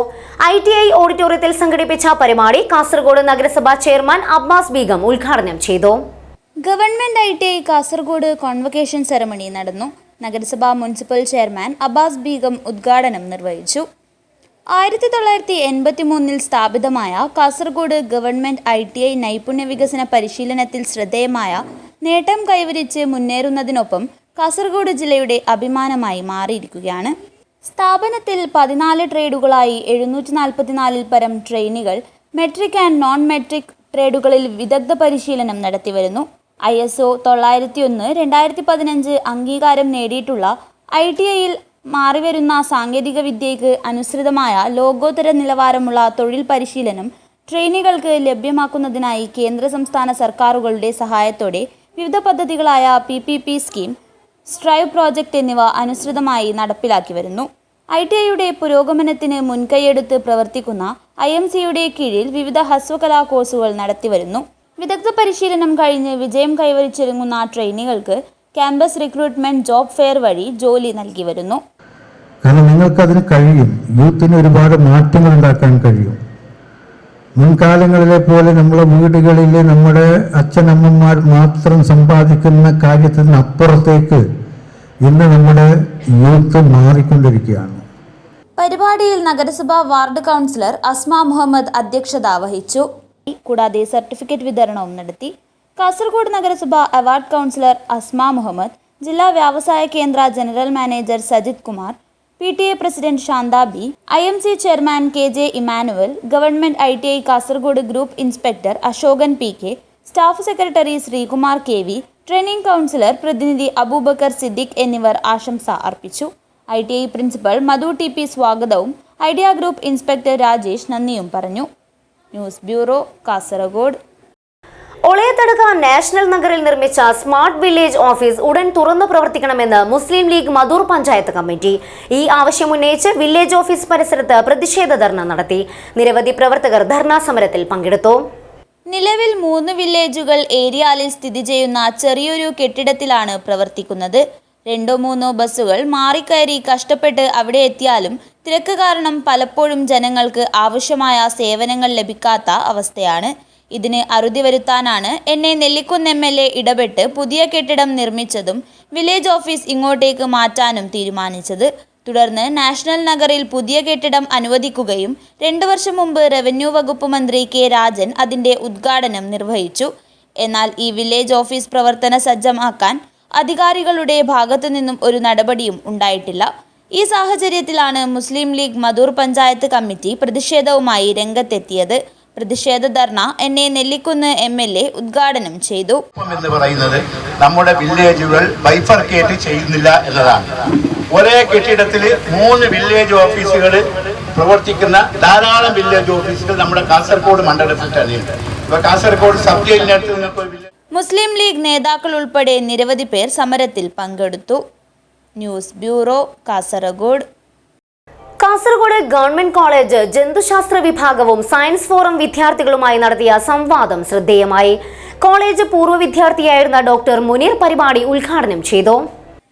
ITI ഓഡിറ്റോറിയത്തിൽ സംഘടിപ്പിച്ച പരിപാടി കാസർഗോഡ് നഗരസഭാ ചെയർമാൻ അബ്ബാസ് ബീഗം ഉദ്ഘാടനം ചെയ്തു. Government ITI Kasaragod convocation ceremony നടന്നു. നഗരസഭാ മുനിസിപ്പൽ ചെയർമാൻ അബ്ബാസ് ബീഗം ഉദ്ഘാടനം നിർവഹിച്ചു. 1983 സ്ഥാപിതമായ കാസർഗോഡ് ഗവൺമെന്റ് ITI നൈപുണ്യ വികസന പരിശീലനത്തിൽ ശ്രദ്ധേയമായ നേട്ടം കൈവരിച്ച് മുന്നേറുന്നതിനൊപ്പം കാസർഗോഡ് ജില്ലയുടെ അഭിമാനമായി മാറിയിരിക്കുകയാണ്. സ്ഥാപനത്തിൽ 14 ട്രേഡുകളായി 744 പരം ട്രെയിനികൾ മെട്രിക് ആൻഡ് നോൺ മെട്രിക് ട്രേഡുകളിൽ വിദഗ്ധ പരിശീലനം നടത്തിവരുന്നു. ISO 901/2015 അംഗീകാരം നേടിയിട്ടുള്ള ITIയിൽ മാറിവരുന്ന സാങ്കേതിക വിദ്യയ്ക്ക് അനുസൃതമായ ലോകോത്തര നിലവാരമുള്ള തൊഴിൽ പരിശീലനം ട്രെയിനികൾക്ക് ലഭ്യമാക്കുന്നതിനായി കേന്ദ്ര സംസ്ഥാന സർക്കാരുകളുടെ സഹായത്തോടെ വിവിധ പദ്ധതികളായ PPP സ്കീം, സ്ട്രൈവ് പ്രോജക്റ്റ് എന്നിവ അനുസൃതമായി നടപ്പിലാക്കി വരുന്നു. ITIയുടെ പുരോഗമനത്തിന് മുൻകൈയെടുത്ത് പ്രവർത്തിക്കുന്ന IMCയുടെ കീഴിൽ വിവിധ ഹസ്വകലാ കോഴ്സുകൾ നടത്തിവരുന്നു. വിദഗ്ധ പരിശീലനം കഴിഞ്ഞ് വിജയം കൈവരിച്ചിറങ്ങുന്ന ട്രെയിനികൾക്ക് ക്യാമ്പസ് റിക്രൂട്ട്മെന്റ് ജോബ് ഫെയർ വഴി ജോലി നൽകി വരുന്നു. കാരണം നിങ്ങൾക്കതിന് കഴിയും. യൂത്തിന് ഒരുപാട് മാറ്റങ്ങൾ ഉണ്ടാക്കാൻ കഴിയും. മുൻകാലങ്ങളിലെ പോലെ നമ്മളെ വീടുകളിൽ നമ്മുടെ അച്ഛനമ്മമാർ മാത്രം സമ്പാദിക്കുന്ന കാര്യത്തിന് അപ്പുറത്തേക്ക് ഇന്ന് നമ്മുടെ യൂത്ത് മാറിക്കൊണ്ടിരിക്കുകയാണ്. പരിപാടിയിൽ നഗരസഭാ വാർഡ് കൗൺസിലർ അസ്മ മുഹമ്മദ് അധ്യക്ഷത വഹിച്ചു. കൂടാതെ സർട്ടിഫിക്കറ്റ് വിതരണവും നടത്തി. കാസർഗോഡ് നഗരസഭ അവാർഡ് കൗൺസിലർ അസ്മ മുഹമ്മദ്, ജില്ലാ വ്യവസായ കേന്ദ്ര general manager Sajith Kumar, PTA president Shantha B, IMC chairman KJ Emmanuel, government ITI Kasaragod group inspector Ashokan PK, staff secretary Sreekumar KV, training councillor പ്രതിനിധി അബൂബക്കർ സിദ്ദിഖ് എന്നിവർ ആശംസ അർപ്പിച്ചു. ITI പ്രിൻസിപ്പൽ മധു TP സ്വാഗതവും ഐഡിയ ഗ്രൂപ്പ് ഇൻസ്പെക്ടർ രാജേഷ് നന്ദിയും പറഞ്ഞു. News bureau, Kasaragod. Olayathadukka national നഗറിൽ നിർമ്മിച്ച സ്മാർട്ട് വില്ലേജ് ഓഫീസ് ഉടൻ തുറന്നു പ്രവർത്തിക്കണമെന്ന് മുസ്ലിം ലീഗ് മധൂർ പഞ്ചായത്ത് കമ്മിറ്റി. ഈ ആവശ്യം ഉന്നയിച്ച് വില്ലേജ് ഓഫീസ് പരിസരത്ത് പ്രതിഷേധ ധർണ നടത്തി. നിരവധി പ്രവർത്തകർ ധർണാ സമരത്തിൽ പങ്കെടുത്തു. നിലവിൽ 3 വില്ലേജുകൾ ഏരിയയിൽ സ്ഥിതി ചെയ്യുന്ന ചെറിയൊരു കെട്ടിടത്തിലാണ് പ്രവർത്തിക്കുന്നത്. 2-3 ബസ്സുകൾ മാറിക്കയറി കഷ്ടപ്പെട്ട് അവിടെ എത്തിയാലും തിരക്ക് കാരണം പലപ്പോഴും ജനങ്ങൾക്ക് ആവശ്യമായ സേവനങ്ങൾ ലഭിക്കാത്ത അവസ്ഥയാണ്. ഇതിന് അറുതി വരുത്താനാണ് നെല്ലിക്കുന്ന് MLA ഇടപെട്ട് പുതിയ കെട്ടിടം നിർമ്മിച്ചതും വില്ലേജ് ഓഫീസ് ഇങ്ങോട്ടേക്ക് മാറ്റാനും തീരുമാനിച്ചത്. തുടർന്ന് നാഷണൽ നഗറിൽ പുതിയ കെട്ടിടം അനുവദിക്കുകയും 2 വർഷം മുമ്പ് റവന്യൂ വകുപ്പ് മന്ത്രി K രാജൻ അതിൻ്റെ ഉദ്ഘാടനം നിർവഹിച്ചു. എന്നാൽ ഈ വില്ലേജ് ഓഫീസ് പ്രവർത്തന സജ്ജമാക്കാൻ അധികാരികളുടെ ഭാഗത്തു നിന്നും ഒരു നടപടിയും ഉണ്ടായിട്ടില്ല. ഈ സാഹചര്യത്തിലാണ് മുസ്ലിം ലീഗ് മധൂർ പഞ്ചായത്ത് കമ്മിറ്റി പ്രതിഷേധവുമായി രംഗത്തെത്തിയത്. പ്രതിഷേധ ധർണ നെല്ലിക്കുന്ന് MLA ഉദ്ഘാടനം ചെയ്തു. എന്ന് പറയുന്നത് നമ്മുടെ വില്ലേജുകൾ ബൈഫർക്കേറ്റ് ചെയ്യുന്നില്ല എന്നതാണ്. ഒരേ കെട്ടിടത്തിൽ 3 വില്ലേജ് ഓഫീസുകൾ പ്രവർത്തിക്കുന്ന ധാരാളം വില്ലേജ് ഓഫീസുകൾ നമ്മുടെ കാസർഗോഡ് മണ്ഡലത്തിൽ തന്നെയുണ്ട്. ഇപ്പൊ കാസർഗോഡ് സബ് ജയിലിനടുത്ത് നിങ്ങൾക്ക് മുസ്ലിം ലീഗ് നേതാക്കൾ ഉൾപ്പെടെ നിരവധി പേർ സമരത്തിൽ പങ്കെടുത്തു. News bureau, Kasaragod. Kasaragod government college ജന്തുശാസ്ത്ര വിഭാഗവും സയൻസ് ഫോറം വിദ്യാർത്ഥികളുമായി നടത്തിയ സംവാദം ശ്രദ്ധേയമായി. കോളേജ് പൂർവ്വ വിദ്യാർത്ഥിയായിരുന്ന ഡോക്ടർ മുനീർ പരിപാടി ഉദ്ഘാടനം ചെയ്തു.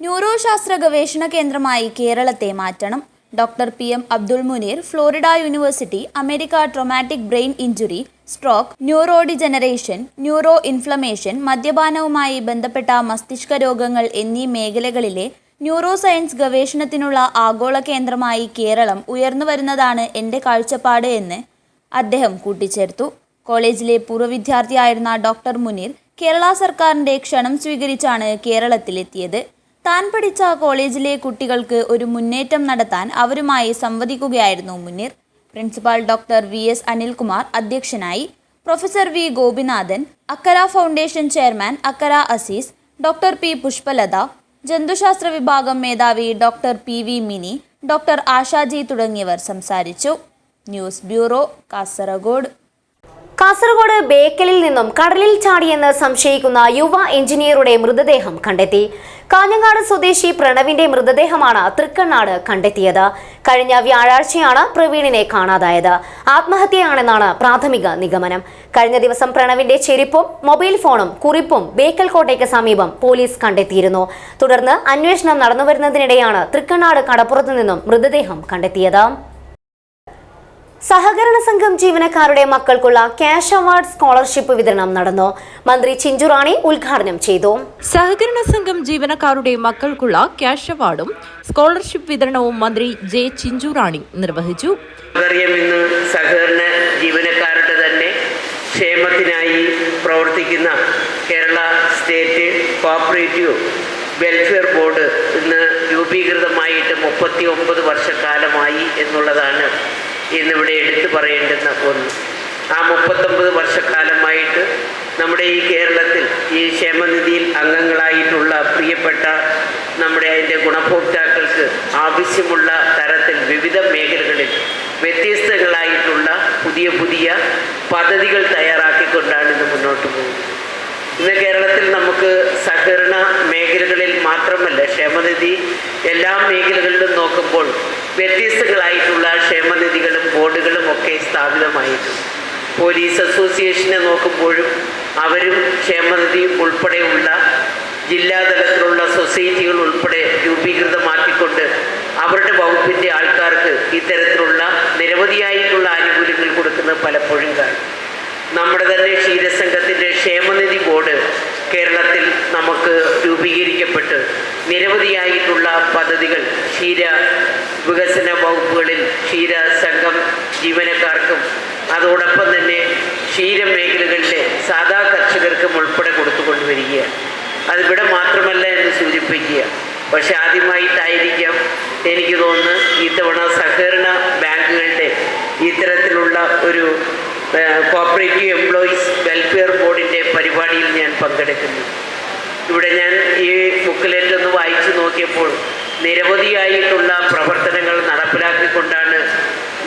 ന്യൂറോശാസ്ത്ര ഗവേഷണ കേന്ദ്രമായി കേരളത്തെ മാറ്റണം. Doctor PM Abdul Munir, Florida university, America. Traumatic brain injury, stroke, neurodegeneration, neuro inflammation, മദ്യപാനവുമായി ബന്ധപ്പെട്ട മസ്തിഷ്ക രോഗങ്ങൾ എന്നീ മേഖലകളിലെ ന്യൂറോ സയൻസ് ഗവേഷണത്തിനുള്ള ആഗോള കേന്ദ്രമായി കേരളം ഉയർന്നു വരുന്നതാണ് എൻ്റെ കാഴ്ചപ്പാട് എന്ന് അദ്ദേഹം കൂട്ടിച്ചേർത്തു. കോളേജിലെ പൂർവ്വ വിദ്യാർത്ഥിയായിരുന്ന ഡോക്ടർ മുനീർ കേരള സർക്കാരിന്റെ ക്ഷണം സ്വീകരിച്ചാണ് കേരളത്തിലെത്തിയത്. താൻ പഠിച്ച കോളേജിലെ കുട്ടികൾക്ക് ഒരു മുന്നേറ്റം നടത്താൻ അവരുമായി സംവദിക്കുകയായിരുന്നു Munir. Principal doctor VS Anilkumar അധ്യക്ഷനായി. Professor V Gopinathan, Akkara foundation chairman Akkara Azeez, doctor P Pushpalatha, ജന്തുശാസ്ത്ര വിഭാഗം മേധാവി doctor PV Mini, doctor Ashaji തുടങ്ങിയവർ സംസാരിച്ചു. News bureau, Kasaragod. കാസർഗോഡ് ബേക്കലിൽ നിന്നും കടലിൽ ചാടിയെന്ന് സംശയിക്കുന്ന യുവ എഞ്ചിനീയറുടെ മൃതദേഹം കണ്ടെത്തി. കാഞ്ഞങ്ങാട് സ്വദേശി പ്രണവിന്റെ മൃതദേഹമാണ് തൃക്കണ്ണാട് കണ്ടെത്തിയത്. കഴിഞ്ഞ വ്യാഴാഴ്ചയാണ് പ്രവീണിനെ കാണാതായത്. ആത്മഹത്യയാണെന്നാണ് പ്രാഥമിക നിഗമനം. കഴിഞ്ഞ ദിവസം പ്രണവിന്റെ ചെരുപ്പും മൊബൈൽ ഫോണും കുറിപ്പും ബേക്കൽ കോട്ടയ്ക്ക് സമീപം പോലീസ് കണ്ടെത്തിയിരുന്നു. തുടർന്ന് അന്വേഷണം നടന്നുവരുന്നതിനിടെയാണ് തൃക്കണ്ണാട് കടപ്പുറത്തു നിന്നും മൃതദേഹം കണ്ടെത്തിയത്. സഹകരണ സംഘം ജീവനക്കാരുടെ മക്കൾക്കുള്ള ക്യാഷ് അവാർഡ് സ്കോളർഷിപ്പ് വിതരണം നടന്നു. മന്ത്രി ചിഞ്ചു റാണി ഉദ്ഘാടനം ചെയ്തു. സഹകരണ സംഘം ജീവനക്കാരുടെ മക്കൾക്കുള്ള ക്യാഷ് അവാർഡും സ്കോളർഷിപ്പ് വിതരണവും മന്ത്രി ജെ ചിഞ്ചു റാണി നിർവഹിച്ചു. ഇന്ന് സഹകരണ ജീവനക്കാരുടെ തന്നെ ക്ഷേമത്തിനായി പ്രവർത്തിക്കുന്ന Kerala state cooperative welfare board ഇന്ന് രൂപീകൃതമായിട്ട് 39 വർഷക്കാലമായി എന്നുള്ളതാണ് ഇന്നിവിടെ എടുത്തു പറയേണ്ടുന്ന ഒന്ന്. ആ 39 വർഷക്കാലമായിട്ട് നമ്മുടെ ഈ കേരളത്തിൽ ഈ ക്ഷേമനിധിയിൽ അംഗങ്ങളായിട്ടുള്ള പ്രിയപ്പെട്ട നമ്മുടെ അതിൻ്റെ ഗുണഭോക്താക്കൾക്ക് ആവശ്യമുള്ള തരത്തിൽ വിവിധ മേഖലകളിൽ വ്യത്യസ്തങ്ങളായിട്ടുള്ള പുതിയ പുതിയ പദ്ധതികൾ തയ്യാറാക്കിക്കൊണ്ടാണ് ഇത് മുന്നോട്ട് പോകുന്നത്. ഇന്ന് കേരളത്തിൽ നമുക്ക് സഹകരണ മേഖലകളിൽ മാത്രമല്ല, ക്ഷേമനിധി എല്ലാ മേഖലകളിലും നോക്കുമ്പോൾ വ്യത്യസ്തങ്ങളായിട്ടുള്ള ക്ഷേമനിധികളും ബോർഡുകളും ഒക്കെ സ്ഥാപിതമായിട്ടുണ്ട്. പോലീസ് അസോസിയേഷനെ നോക്കുമ്പോഴും അവരും ക്ഷേമനിധി ഉൾപ്പെടെയുള്ള ജില്ലാതലത്തിലുള്ള സൊസൈറ്റികൾ ഉൾപ്പെടെ രൂപീകൃതമാക്കിക്കൊണ്ട് അവരുടെ വകുപ്പിൻ്റെ ആൾക്കാർക്ക് ഇത്തരത്തിലുള്ള നിരവധിയായിട്ടുള്ള ആനുകൂല്യങ്ങൾ കൊടുക്കുന്നത് പലപ്പോഴും കാണും. നമ്മുടെ തന്നെ ക്ഷീരസംഘത്തിൻ്റെ ക്ഷേമനിധി ബോർഡ് കേരളത്തിൽ നമുക്ക് രൂപീകരിക്കപ്പെട്ട് നിരവധിയായിട്ടുള്ള പദ്ധതികൾ ക്ഷീര വികസന വകുപ്പുകളിൽ ക്ഷീരസംഘം ജീവനക്കാർക്കും അതോടൊപ്പം തന്നെ ക്ഷീരമേഖലകളിലെ സാധാ കർഷകർക്കും ഉൾപ്പെടെ കൊടുത്തുകൊണ്ടുവരികയാണ്. അതിവിടെ മാത്രമല്ല എന്ന് സൂചിപ്പിക്കുക. പക്ഷെ ആദ്യമായിട്ടായിരിക്കാം എനിക്ക് തോന്നുന്നു ഇത്തവണ സഹകരണ ബാങ്കുകളുടെ ഇത്തരത്തിലുള്ള ഒരു കോഓപ്പറേറ്റീവ് എംപ്ലോയീസ് വെൽഫെയർ ബോർഡിൻ്റെ പരിപാടിയിൽ ഞാൻ പങ്കെടുക്കുന്നു. ഇവിടെ ഞാൻ ഈ ബുക്കിലേറ്റ് ഒന്ന് വായിച്ചു നോക്കിയപ്പോൾ നിരവധിയായിട്ടുള്ള പ്രവർത്തനങ്ങൾ നടപ്പിലാക്കിക്കൊണ്ടാണ്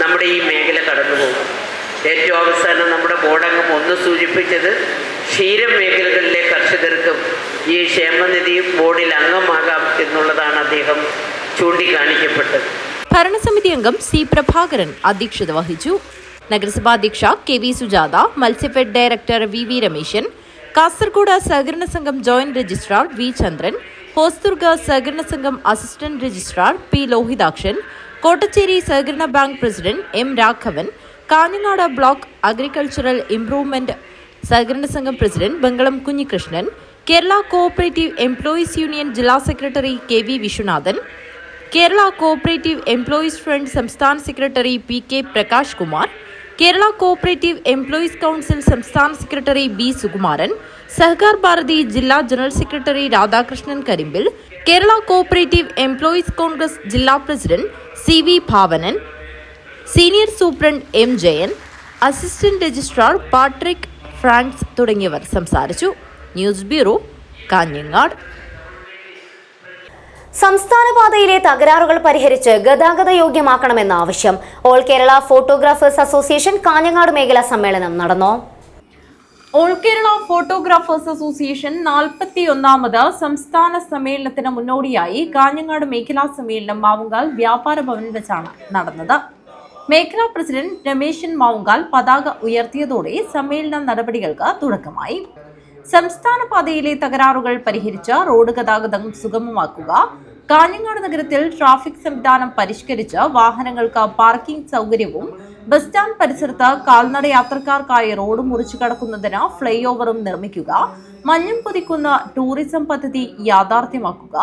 നമ്മുടെ ഈ മേഖല കടന്നു പോകുന്നത്. ഏറ്റവും അവസാനം നമ്മുടെ ബോർഡംഗം ഒന്ന് സൂചിപ്പിച്ചത് ക്ഷീരമേഖലകളിലെ കർഷകർക്കും ഈ ക്ഷേമനിധി ബോർഡിൽ അംഗമാകാം എന്നുള്ളതാണ് അദ്ദേഹം ചൂണ്ടിക്കാണിക്കപ്പെട്ടത്. ഭരണസമിതി അംഗം C പ്രഭാകരൻ അധ്യക്ഷത വഹിച്ചു. നഗരസഭാ അധ്യക്ഷ KV Sujatha, Matsyafed director VV Rameshan, Kasaragod സഹകരണ സംഘം joint registrar V Chandran, Hosdurg സഹകരണ സംഘം assistant registrar P Lohithakshan, Kottacheri സഹകരണ bank president M Raghavan, Kanhangad block agricultural improvement സഹകരണ സംഘം പ്രസിഡന്റ് Bangalam Kunhikrishnan, Kerala cooperative employees union ജില്ലാ secretary KV Viswanathan, Kerala cooperative employees front സംസ്ഥാന secretary PK Prakash Kumar, Kerala cooperative employees council സംസ്ഥാന സെക്രട്ടറി B സുകുമാരൻ, സഹകാർ ഭാരതി ജില്ലാ general secretary Radhakrishnan കരിമ്പിൽ, Kerala cooperative employees congress ജില്ലാ president CV Bhavanan, senior superintendent M Jayan, assistant registrar Patrick Frans തുടങ്ങിയവർ സംസാരിച്ചു. News bureau, Kanhangad. സംസ്ഥാന പാതയിലെ തകരാറുകൾ പരിഹരിച്ച് ഗതാഗത യോഗ്യമാക്കണമെന്ന ആവശ്യം. All Kerala photographers association Kanhangad മേഖലാ സമ്മേളനം നടന്നു. ഓൾ കേരള ഫോട്ടോഗ്രാഫേഴ്സ് അസോസിയേഷൻ 41ാമത് സംസ്ഥാന സമ്മേളനത്തിന് മുന്നോടിയായി കാഞ്ഞങ്ങാട് മേഖലാ സമ്മേളനം മാവുങ്കാൽ വ്യാപാര ഭവനിൽ വെച്ചാണ് നടന്നത്. മേഖലാ പ്രസിഡന്റ് രമേശൻ മാവുങ്കാൽ പതാക ഉയർത്തിയതോടെ സമ്മേളന നടപടികൾക്ക് തുടക്കമായി. സംസ്ഥാന പാതയിലെ തകരാറുകൾ പരിഹരിച്ച് റോഡ് ഗതാഗതം സുഗമമാക്കുക, കാഞ്ഞങ്ങാട് നഗരത്തിൽ ട്രാഫിക് സംവിധാനം പരിഷ്കരിച്ച് വാഹനങ്ങൾക്ക് പാർക്കിംഗ് സൗകര്യവും ബസ് സ്റ്റാൻഡ് പരിസരത്ത് കാൽനട യാത്രക്കാർക്കായി റോഡ് മുറിച്ചു കടക്കുന്നതിന് ഫ്ലൈ ഓവറും നിർമ്മിക്കുക, മഞ്ഞും പൊതിക്കുന്ന ടൂറിസം പദ്ധതി യാഥാർത്ഥ്യമാക്കുക,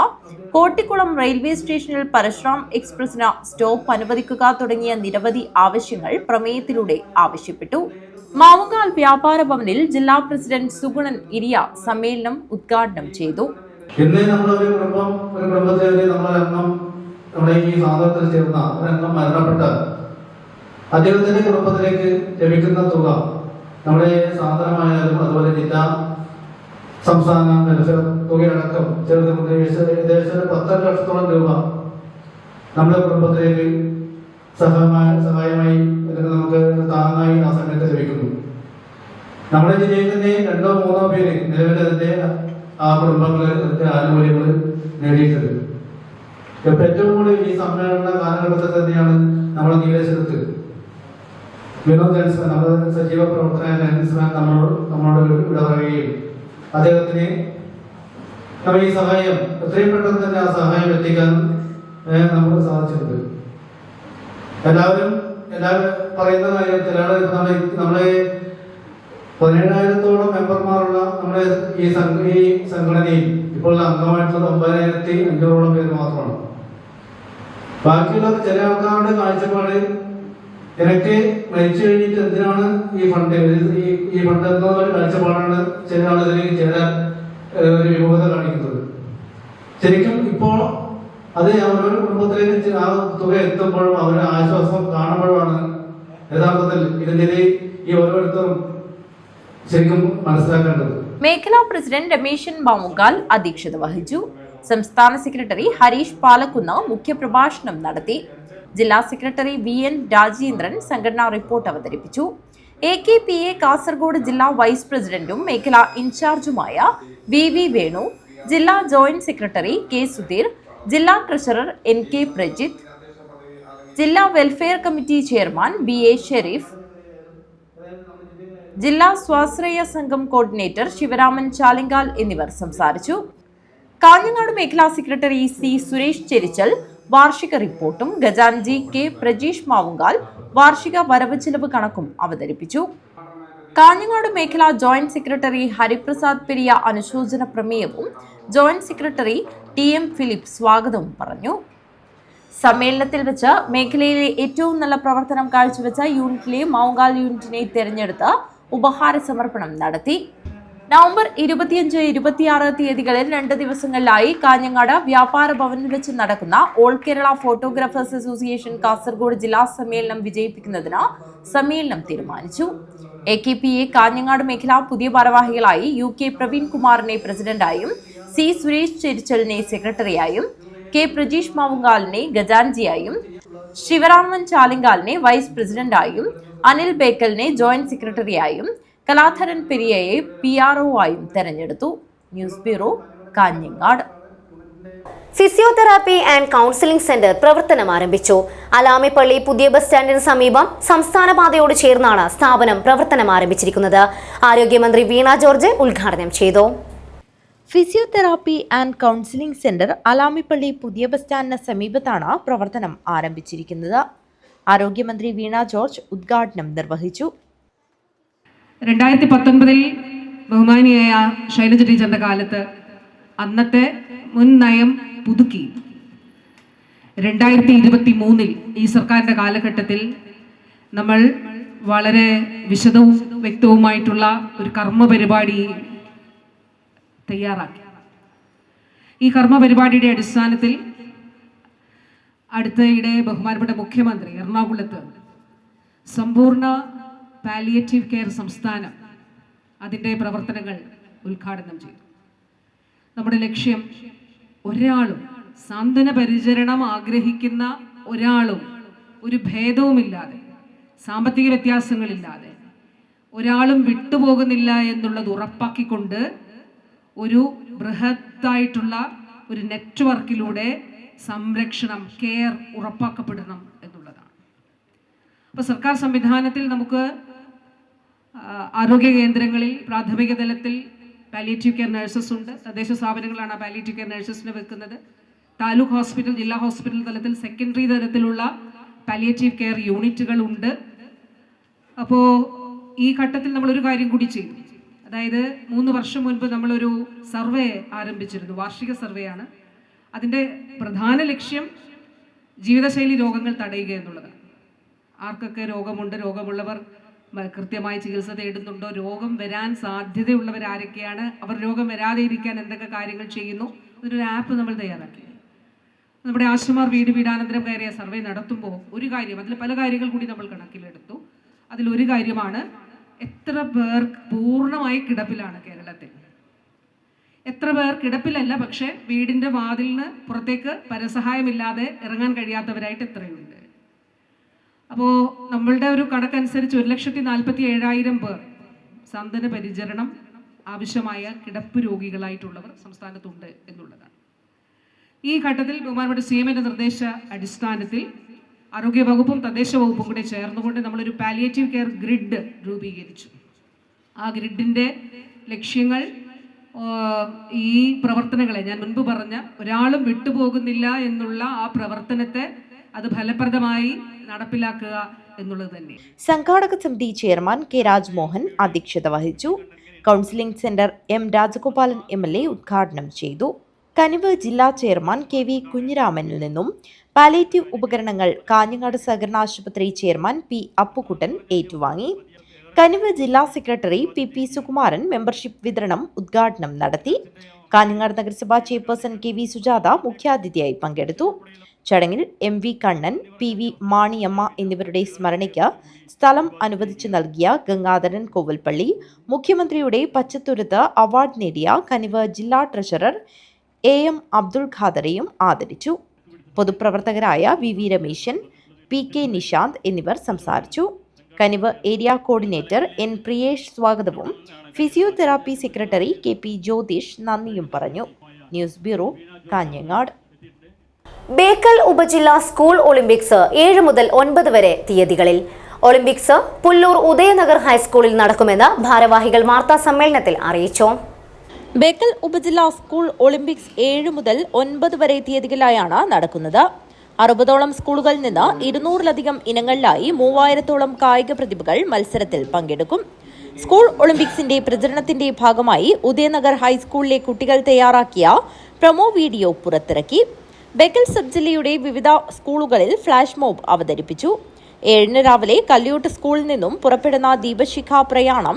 കോട്ടിക്കുളം റെയിൽവേ സ്റ്റേഷനിൽ പരശുറാം എക്സ്പ്രസിന് സ്റ്റോപ്പ് അനുവദിക്കുക തുടങ്ങിയ നിരവധി ആവശ്യങ്ങൾ പ്രമേയത്തിലൂടെ ആവശ്യപ്പെട്ടു. മാവുങ്കാൽ വ്യാപാര ഭവനിൽ ജില്ലാ പ്രസിഡന്റ് സുഗുണൻ ഇരിയ സമ്മേളനം ഉദ്ഘാടനം ചെയ്തു. ഇന്ന് നമ്മളൊരു കുടുംബത്തിലെ നമ്മളൊരെണ്ണം നമ്മുടെ ഈ സാധനത്തിൽ ചേർന്ന ഒരെണ്ണം മരണപ്പെട്ട അദ്ദേഹത്തിന്റെ കുടുംബത്തിലേക്ക് ലഭിക്കുന്ന തുക നമ്മുടെ സാധനമായാലും അതുപോലെ ജില്ലാ സംസ്ഥാന തുകയടക്കം ചേർന്ന് ഏകദേശം 10 ലക്ഷത്തോളം രൂപ നമ്മുടെ കുടുംബത്തിലേക്ക് സഹായമായി നമുക്ക് താങ്ങായി ആ സമയത്ത് ലഭിക്കുന്നു. നമ്മുടെ ജില്ലയിൽ തന്നെ 2-3 പേര് നിലവിൽ അതിന്റെ ആ കുടുംബങ്ങൾ ആനുകൂല്യങ്ങൾ നേടിയിട്ടുണ്ട്. ഏറ്റവും കൂടുതൽ ഈ സമ്മേളന കാലഘട്ടത്തിൽ തന്നെയാണ് നമ്മുടെ നീലേശ്വരത്ത് വിനോദ് ജൻസ്മാൻ, നമ്മുടെ സജീവ പ്രവർത്തന ജൻസ്മാൻ നമ്മളോട് ഇടപെടുകയും അദ്ദേഹത്തിന് നമ്മൾ ഈ സഹായം എത്രയും പെട്ടെന്ന് തന്നെ ആ സഹായം എത്തിക്കാൻ നമുക്ക് സാധിച്ചിട്ടുണ്ട്. എല്ലാവരും പറയുന്ന കാര്യത്തിൽ നമ്മളെ 17,000-ഓളം മെമ്പർമാരുള്ള നമ്മുടെ ഈ സംഘടനയിൽ ഇപ്പോൾ അംഗമായിട്ടുള്ളത് 9,500-ഓളം പേര് മാത്രമാണ്. ബാക്കിയുള്ള ചില ആൾക്കാരുടെ കാഴ്ചപ്പാട് എനിക്ക് മരിച്ചു കഴിഞ്ഞിട്ട് എന്തിനാണ് ഈ ഫണ്ട് എന്ന കാഴ്ചപ്പാടാണ് ചില ആളുകളിലേക്ക് ചേരാൻ ഒരു വിമുഖത കാണിക്കുന്നത്. ശരിക്കും ഇപ്പോൾ അത് അവരുടെ കുടുംബത്തിലേക്ക് ആ തുക എത്തുമ്പോഴും അവരുടെ ആശ്വാസം കാണുമ്പോഴാണ് യഥാർത്ഥത്തിൽ ഇതിന്റെ ഈ ഓരോരുത്തരും ശരിക്കും മനസ്സിലാക്കേണ്ടത്. മേഖലാ പ്രസിഡന്റ് രമേശൻ മാവുങ്കാൽ അധ്യക്ഷത വഹിച്ചു. സംസ്ഥാന സെക്രട്ടറി ഹരീഷ് പാലക്കുന്ന് മുഖ്യപ്രഭാഷണം നടത്തി. ജില്ലാ സെക്രട്ടറി VN രാജേന്ദ്രൻ സംഘടനാ റിപ്പോർട്ട് അവതരിപ്പിച്ചു. AKPA കാസർഗോഡ് ജില്ലാ വൈസ് പ്രസിഡന്റും മേഖലാ ഇൻചാർജുമായ VV വേണു, ജില്ലാ ജോയിന്റ് സെക്രട്ടറി K സുധീർ, ജില്ലാ ട്രഷറർ NK പ്രജിത്ത്, ജില്ലാ welfare committee chairman BA Sherif, ജില്ലാ സ്വാശ്രയ സംഘം കോർഡിനേറ്റർ ശിവരാമൻ ചാലിങ്കാൽ എന്നിവർ സംസാരിച്ചു. കാഞ്ഞങ്ങാട് മേഖലാ സെക്രട്ടറി C സുരേഷ് ചെരിച്ചൽ വാർഷിക റിപ്പോർട്ടും ഖജാൻജി K പ്രജീഷ് മാവുങ്കാൽ വാർഷിക വരവ് ചെലവ് കണക്കും അവതരിപ്പിച്ചു. കാഞ്ഞങ്ങാട് മേഖലാ ജോയിന്റ് സെക്രട്ടറി ഹരിപ്രസാദ് പെരിയ അനുശോചന പ്രമേയവും ജോയിന്റ് സെക്രട്ടറി TM ഫിലിപ്പ് സ്വാഗതവും പറഞ്ഞു. സമ്മേളനത്തിൽ വെച്ച് മേഖലയിലെ ഏറ്റവും നല്ല പ്രവർത്തനം കാഴ്ചവെച്ച യൂണിറ്റിലെ മാവുങ്കാൽ യൂണിറ്റിനെ തെരഞ്ഞെടുത്ത് ഉപഹാര സമർപ്പണം നടത്തി. നവംബർ 25-26 തീയതികളിൽ 2 ദിവസങ്ങളിലായി കാഞ്ഞങ്ങാട് വ്യാപാര ഭവനിൽ വെച്ച് നടക്കുന്ന all Kerala photographers association Kasaragod ജില്ലാ സമ്മേളനം വിജയിപ്പിക്കുന്നതിന് സമ്മേളനം തീരുമാനിച്ചു. AKPA കാഞ്ഞങ്ങാട് മേഖല പുതിയ ഭാരവാഹികളായി UK പ്രവീൺ കുമാറിനെ പ്രസിഡന്റായും C സുരേഷ് ചെരിച്ചലിനെ സെക്രട്ടറിയായും K പ്രജീഷ് മാവുങ്കാലിനെ ഖജാൻജിയായും ശിവരാമൻ ചാലിങ്കാലിനെ വൈസ് പ്രസിഡന്റായും അനിൽ ബേക്കലിനെ ജോയിന്റ് സെക്രട്ടറിയായും കലാധരൻ പെരിയയെ PRO ആയും തെരഞ്ഞെടുത്തു. News bureau, Kanhangad. Physiotherapy and counselling centre പ്രവർത്തനം ആരംഭിച്ചു. അലാമിപ്പള്ളി പുതിയ ബസ് സ്റ്റാൻഡിന് സമീപം സംസ്ഥാന പാതയോട് ചേർന്നാണ് സ്ഥാപനം പ്രവർത്തനം ആരംഭിച്ചിരിക്കുന്നത്. ആരോഗ്യമന്ത്രി വീണ ജോർജ് ഉദ്ഘാടനം ചെയ്തു. Physiotherapy and counselling centre Alamipalli പുതിയ ബസ് സ്റ്റാൻഡിന് സമീപത്താണ് പ്രവർത്തനം ആരംഭിച്ചിരിക്കുന്നത്. ആരോഗ്യമന്ത്രി വീണ ജോർജ് ഉദ്ഘാടനം നിർവഹിച്ചു. 2019 ബഹുമാനിയായ ശൈലജ ടീച്ചറിന്റെ കാലത്ത് അന്നത്തെ മുൻ നയം പുതുക്കി 2023 ഈ സർക്കാരിന്റെ കാലഘട്ടത്തിൽ നമ്മൾ വളരെ വിശദവും വ്യക്തവുമായിട്ടുള്ള ഒരു കർമ്മ പരിപാടി തയ്യാറാക്കി. ഈ കർമ്മ പരിപാടിയുടെ അടിസ്ഥാനത്തിൽ അടുത്തയിടെ ബഹുമാനപ്പെട്ട മുഖ്യമന്ത്രി എറണാകുളത്ത് സമ്പൂർണ്ണ പാലിയേറ്റീവ് കെയർ സംസ്ഥാനം അതിൻ്റെ പ്രവർത്തനങ്ങൾ ഉദ്ഘാടനം ചെയ്തു. നമ്മുടെ ലക്ഷ്യം ഒരാളും സാന്ത്വന പരിചരണം ആഗ്രഹിക്കുന്ന ഒരാളും ഒരു ഭേദവുമില്ലാതെ, സാമ്പത്തിക വ്യത്യാസങ്ങളില്ലാതെ ഒരാളും വിട്ടുപോകുന്നില്ല എന്നുള്ളത് ഉറപ്പാക്കിക്കൊണ്ട് ഒരു ബൃഹത്തായിട്ടുള്ള ഒരു നെറ്റ്വർക്കിലൂടെ സംരക്ഷണം, കെയർ ഉറപ്പാക്കപ്പെടണം എന്നുള്ളതാണ്. അപ്പോൾ സർക്കാർ സംവിധാനത്തിൽ നമുക്ക് ആരോഗ്യ കേന്ദ്രങ്ങളിൽ പ്രാഥമിക തലത്തിൽ പാലിയേറ്റീവ് കെയർ നഴ്സസ് ഉണ്ട്. തദ്ദേശ സ്ഥാപനങ്ങളാണ് പാലിയേറ്റീവ് കെയർ നഴ്സസിനെ വെക്കുന്നത്. താലൂക്ക് ഹോസ്പിറ്റൽ, ജില്ലാ ഹോസ്പിറ്റൽ തലത്തിൽ സെക്കൻഡറി തലത്തിലുള്ള പാലിയേറ്റീവ് കെയർ യൂണിറ്റുകൾ ഉണ്ട്. അപ്പോൾ ഈ ഘട്ടത്തിൽ നമ്മളൊരു കാര്യം കൂടി ചെയ്തു. അതായത് 3 വർഷം മുൻപ് നമ്മളൊരു സർവേ ആരംഭിച്ചിരുന്നു, വാർഷിക സർവേയാണ്. അതിൻ്റെ പ്രധാന ലക്ഷ്യം ജീവിതശൈലി രോഗങ്ങൾ തടയുക എന്നുള്ളതാണ്. ആർക്കൊക്കെ രോഗമുണ്ട്, രോഗമുള്ളവർ കൃത്യമായി ചികിത്സ തേടുന്നുണ്ടോ, രോഗം വരാൻ സാധ്യതയുള്ളവരാരൊക്കെയാണ്, അവർ രോഗം വരാതെ ഇരിക്കാൻ എന്തൊക്കെ കാര്യങ്ങൾ ചെയ്യുന്നു, അതിനൊരു ആപ്പ് നമ്മൾ തയ്യാറാക്കി. നമ്മുടെ ആശമാർ വീട് വീടാനന്തരം കയറിയ സർവേ നടത്തുമ്പോൾ ഒരു കാര്യം, അതിൽ പല കാര്യങ്ങൾ കൂടി നമ്മൾ കണക്കിലെടുത്തു. അതിലൊരു കാര്യമാണ് എത്ര പേർ പൂർണ്ണമായി കിടപ്പിലാണ് കേരളത്തിൽ. എത്ര പേർ കിടപ്പിലല്ല, പക്ഷേ വീടിൻ്റെ വാതിലിന് പുറത്തേക്ക് പരസഹായമില്ലാതെ ഇറങ്ങാൻ കഴിയാത്തവരായിട്ട് എത്രയുണ്ട്. അപ്പോൾ നമ്മളുടെ ഒരു കണക്കനുസരിച്ച് 1,47,000 പേർ സാന്ത്വന പരിചരണം ആവശ്യമായ കിടപ്പ് രോഗികളായിട്ടുള്ളവർ സംസ്ഥാനത്തുണ്ട് എന്നുള്ളതാണ്. ഈ ഘട്ടത്തിൽ ബഹുമാനപ്പെട്ട CMന്റെ നിർദ്ദേശ അടിസ്ഥാനത്തിൽ ആരോഗ്യവകുപ്പും തദ്ദേശ വകുപ്പും കൂടെ ചേർന്നുകൊണ്ട് നമ്മളൊരു പാലിയേറ്റീവ് കെയർ ഗ്രിഡ് രൂപീകരിച്ചു. ആ ഗ്രിഡിൻ്റെ ലക്ഷ്യങ്ങൾ ഈ പ്രവർത്തനങ്ങളെ ഞാൻ മുൻപ് പറഞ്ഞ ഒരാളും വിട്ടുപോകുന്നില്ല എന്നുള്ള ആ പ്രവർത്തനത്തെ അത് ഫലപ്രദമായി നടപ്പിലാക്കുക എന്നുള്ളത് തന്നെ. സംഘാടക സമിതി ചെയർമാൻ കെ രാജ്മോഹൻ അധ്യക്ഷത വഹിച്ചു. Counselling centre M Rajagopalan MLA ഉദ്ഘാടനം ചെയ്തു. കനിവ് ജില്ലാ ചെയർമാൻ KV കുഞ്ഞിരാമനിൽ നിന്നും പാലിയേറ്റീവ് ഉപകരണങ്ങൾ കാഞ്ഞങ്ങാട് സഹകരണ ആശുപത്രി ചെയർമാൻ P അപ്പുക്കുട്ടൻ ഏറ്റുവാങ്ങി. കനിവ് ജില്ലാ സെക്രട്ടറി PP സുകുമാരൻ മെമ്പർഷിപ്പ് വിതരണം ഉദ്ഘാടനം നടത്തി. കാഞ്ഞങ്ങാട് നഗരസഭാ ചെയർപേഴ്സൺ KV സുജാത മുഖ്യാതിഥിയായി പങ്കെടുത്തു. ചടങ്ങിൽ MV കണ്ണൻ, PV മാണിയമ്മ എന്നിവരുടെ സ്മരണയ്ക്ക് സ്ഥലം അനുവദിച്ചു നൽകിയ ഗംഗാധരൻ കോവൽപ്പള്ളി, മുഖ്യമന്ത്രിയുടെ പച്ചത്തുരുത്ത് അവാർഡ് നേടിയ കനിവ് ജില്ലാ ട്രഷറർ AM അബ്ദുൾ ഖാദറെയും ആദരിച്ചു. പൊതുപ്രവർത്തകരായ VV രമേശൻ, PK നിശാന്ത് എന്നിവർ സംസാരിച്ചു. കനിവ് ഏരിയ കോർഡിനേറ്റർ N പ്രിയേഷ് സ്വാഗതവും ഫിസിയോതെറാപ്പി സെക്രട്ടറി KP ജ്യോതിഷ് നന്ദിയും പറഞ്ഞു. News bureau, Kanhangad. ബേക്കൽ ഉപജില്ലാ സ്കൂൾ ഒളിമ്പിക്സ് 7 മുതൽ 9 വരെ തീയതികളിൽ. ഒളിമ്പിക്സ് പുല്ലൂർ ഉദയനഗർ ഹൈസ്കൂളിൽ നടക്കുമെന്ന് ഭാരവാഹികൾ വാർത്താ സമ്മേളനത്തിൽ അറിയിച്ചു. ബേക്കൽ ഉപജില്ലാ സ്കൂൾ ഒളിമ്പിക്സ് 7 മുതൽ 9 വരെ തീയതികളിലായാണ് നടക്കുന്നത്. 60ഓളം സ്കൂളുകളിൽ നിന്ന് 200ലധികം ഇനങ്ങളിലായി 3000ഓളം കായിക പ്രതിഭകൾ മത്സരത്തിൽ പങ്കെടുക്കും. സ്കൂൾ ഒളിമ്പിക്സിന്റെ പ്രചരണത്തിന്റെ ഭാഗമായി ഉദയനഗർ ഹൈസ്കൂളിലെ കുട്ടികൾ തയ്യാറാക്കിയ പ്രൊമോ വീഡിയോ പുറത്തിറക്കി. ബേക്കൽ സബ് ജില്ലയുടെ വിവിധ സ്കൂളുകളിൽ ഫ്ലാഷ് മോബ് അവതരിപ്പിച്ചു. 7 രാവിലെ കല്ല്യോട്ട് സ്കൂളിൽ നിന്നും പുറപ്പെടുന്ന ദീപശിഖ പ്രയാണം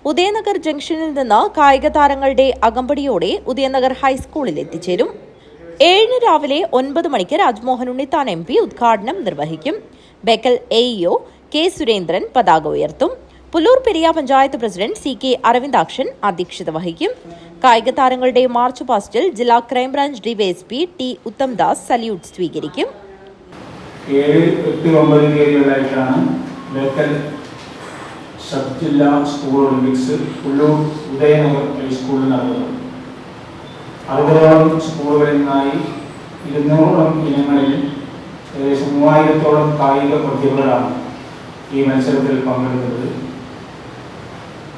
ഉദയനഗർ ജംഗ്ഷനിൽ നിന്ന് കായിക താരങ്ങളുടെ അകമ്പടിയോടെ ഉദയനഗർ ഹൈസ്കൂളിൽ എത്തിച്ചേരും. 7 രാവിലെ 9 മണിക്ക് രാജ്മോഹൻ ഉണ്ണിത്താൻ MP ഉദ്ഘാടനം നിർവഹിക്കും. ബേക്കൽ AEO K സുരേന്ദ്രൻ പതാക ഉയർത്തും. പുല്ലൂർ പെരിയ പഞ്ചായത്ത് പ്രസിഡന്റ് CK അരവിന്ദാക്ഷൻ അധ്യക്ഷത വഹിക്കും. കായിക താരങ്ങളുടെ മാർച്ച് പാസ്റ്റിൽ ജില്ലാ crime branch DYSP T Uthamdas salute സ്വീകരിക്കും. 7, 8, 9 തീയതികളിലായിട്ടാണ് ബേക്കൽ സബ് ജില്ലാ സ്കൂൾ ഒളിമ്പിക്സ് പുല്ലൂർ ഉദയനഗർ ഹൈസ്കൂളിൽ നടക്കുന്നത്. 60ഓളം സ്കൂളുകളിൽ നിന്നായി 200ഓളം ഇനങ്ങളിൽ ഏകദേശം 3000ഓളം കായിക പ്രതിഭകളാണ് ഈ മത്സരത്തിൽ പങ്കെടുക്കുന്നത്.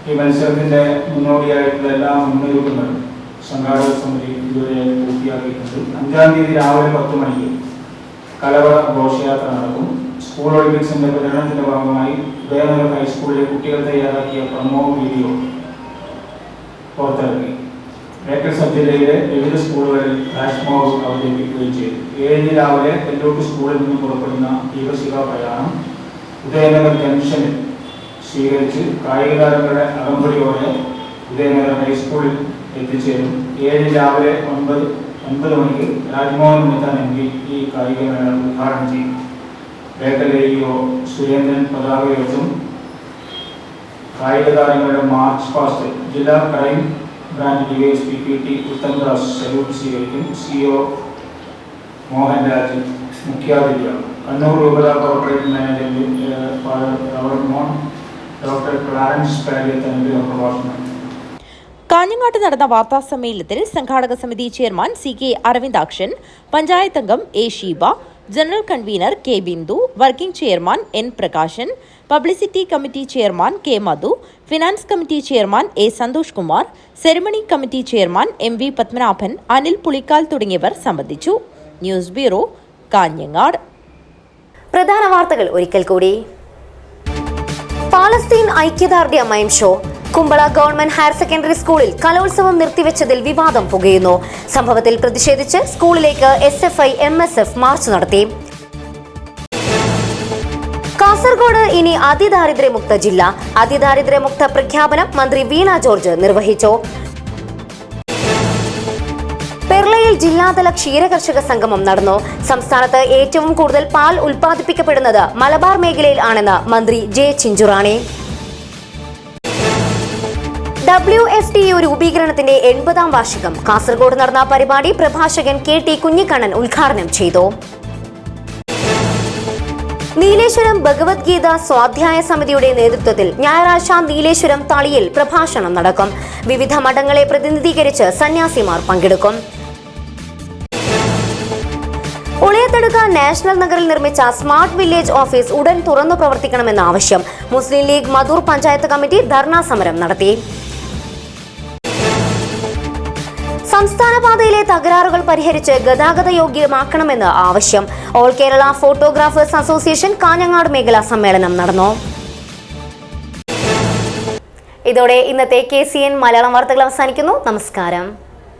ഈ മത്സരത്തിൻ്റെ മുന്നോടിയായിട്ടുള്ള എല്ലാ മുന്നൊരുക്കങ്ങളും സംഘാടക സമിതി ഇതുവരെ പൂർത്തിയാക്കിയിട്ടുണ്ട്. 5-ാം തീയതി രാവിലെ 10 മണിക്ക് കലവറ ഘോഷയാത്ര നടക്കും. സ്കൂൾ ഒളിമ്പിക്സിന്റെ പ്രചരണത്തിന്റെ ഭാഗമായി ഉദയനഗർ ഹൈസ്കൂളിലെ കുട്ടികൾ തയ്യാറാക്കിയ പ്രൊമോ വീഡിയോ പുറത്തിറക്കി. ബേക്കൽ സബ് ജില്ലയിലെ വിവിധ സ്കൂളുകളിൽ ഫ്ലാഷ് മോബ് അവതരിപ്പിക്കുകയും ചെയ്തു. 7 രാവിലെ കല്ല്യോട്ട് സ്കൂളിൽ നിന്ന് പുറപ്പെടുന്ന ദീപശിഖ പ്രയാണം ഉദയനഗർ ജംഗ്ഷനിൽ സ്വീകരിച്ച് കായിക താരങ്ങളുടെ അകമ്പടിയോടെ ഉദയനഗർ ഹൈസ്കൂളിൽ എത്തിച്ചേരും. 7 രാവിലെ 9 മണിക്ക് രാജ്മോഹൻ ഉണ്ണിത്താൻ MP ഈ കായിക മേള ഉദ്ഘാടനം ചെയ്യും. ബേക്കൽ AEO സുരേന്ദ്രൻ പതാക ഉയർത്തും. കായിക താരങ്ങളുടെ മാർച്ച് പാസ്റ്റ് ജില്ലാ crime branch DYSP PT Uthamdas salute സ്വീകരിക്കും. CEO മോഹൻ രാജ് മുഖ്യാതിഥിയാണ്. കണ്ണൂർ രൂപത corporate manager doctor Clarence Paliyath പ്രഭാഷണം. കാഞ്ഞങ്ങാട്ട് നടന്ന വാർത്താ സമ്മേളനത്തിൽ സംഘാടക സമിതി ചെയർമാൻ CK അരവിന്ദാക്ഷൻ, പഞ്ചായത്ത് അംഗം A Sheeba, general convener K Bindu, working chairman N Prakashan, publicity committee chairman K Madhu, finance committee chairman A Santhosh Kumar, ceremony committee chairman MV Padmanabhan, Anil Pulikkal തുടങ്ങിയവർ സംബന്ധിച്ചു. News bureau, Kanhangad. പ്രധാന വാർത്തകൾ ഒരിക്കൽ കൂടി. പാലസ്തീൻ ഐക്യദാർഢ്യ mime show. Kumbla government higher secondary സ്കൂളിൽ കലോത്സവം നിർത്തിവെച്ചതിൽ വിവാദം പുകയുന്നു. സംഭവത്തിൽ പ്രതിഷേധിച്ച് സ്കൂളിലേക്ക് SFI MSF മാർച്ച് നടത്തി. കാസർഗോഡ് കാസർഗോഡ് ഇനി അതിദാരിദ്ര്യമുക്ത ജില്ല. അതിദാരിദ്ര്യമുക്ത പ്രഖ്യാപനം മന്ത്രി വീണ ജോർജ് നിർവഹിച്ചു. പെർളയിൽ ജില്ലാതല ക്ഷീരകർഷക സംഗമം നടന്നു. സംസ്ഥാനത്ത് ഏറ്റവും കൂടുതൽ പാൽ ഉൽപ്പാദിപ്പിക്കപ്പെടുന്നത് മലബാർ മേഖലയിൽ ആണെന്ന് മന്ത്രി ജെ ചിഞ്ചുറാണി. WSTU രൂപീകരണത്തിന്റെ 80ാം വാർഷികം. കാസർഗോഡ് നടന്ന പരിപാടി പ്രഭാഷകൻ KT കുഞ്ഞിക്കണ്ണൻ ഉദ്ഘാടനം ചെയ്തു. നീലേശ്വരം ഭഗവത്ഗീത സ്വാധ്യായ സമിതിയുടെ നേതൃത്വത്തിൽ ഞായറാഴ്ച നീലേശ്വരം തളിയിൽ പ്രഭാഷണം നടക്കും. വിവിധ മഠങ്ങളെ പ്രതിനിധീകരിച്ച് സന്യാസിമാർ പങ്കെടുക്കും. ഉളയത്തടുക്ക നാഷണൽ നഗറിൽ നിർമ്മിച്ച സ്മാർട്ട് വില്ലേജ് ഓഫീസ് ഉടൻ തുറന്നു പ്രവർത്തിക്കണമെന്ന ആവശ്യം. മുസ്ലിം ലീഗ് മധൂർ പഞ്ചായത്ത് കമ്മിറ്റി ധർണാ സമരം നടത്തി. സംസ്ഥാന പാതയിലെ തകരാറുകൾ പരിഹരിച്ച് ഗതാഗത യോഗ്യമാക്കണമെന്ന് ആവശ്യം. All Kerala photographers association Kanhangad മേഖലാ സമ്മേളനം നടന്നു. ഇതോടെ ഇന്നത്തെ KCN മലയാളം വാർത്തകൾ അവസാനിക്കുന്നു. നമസ്കാരം.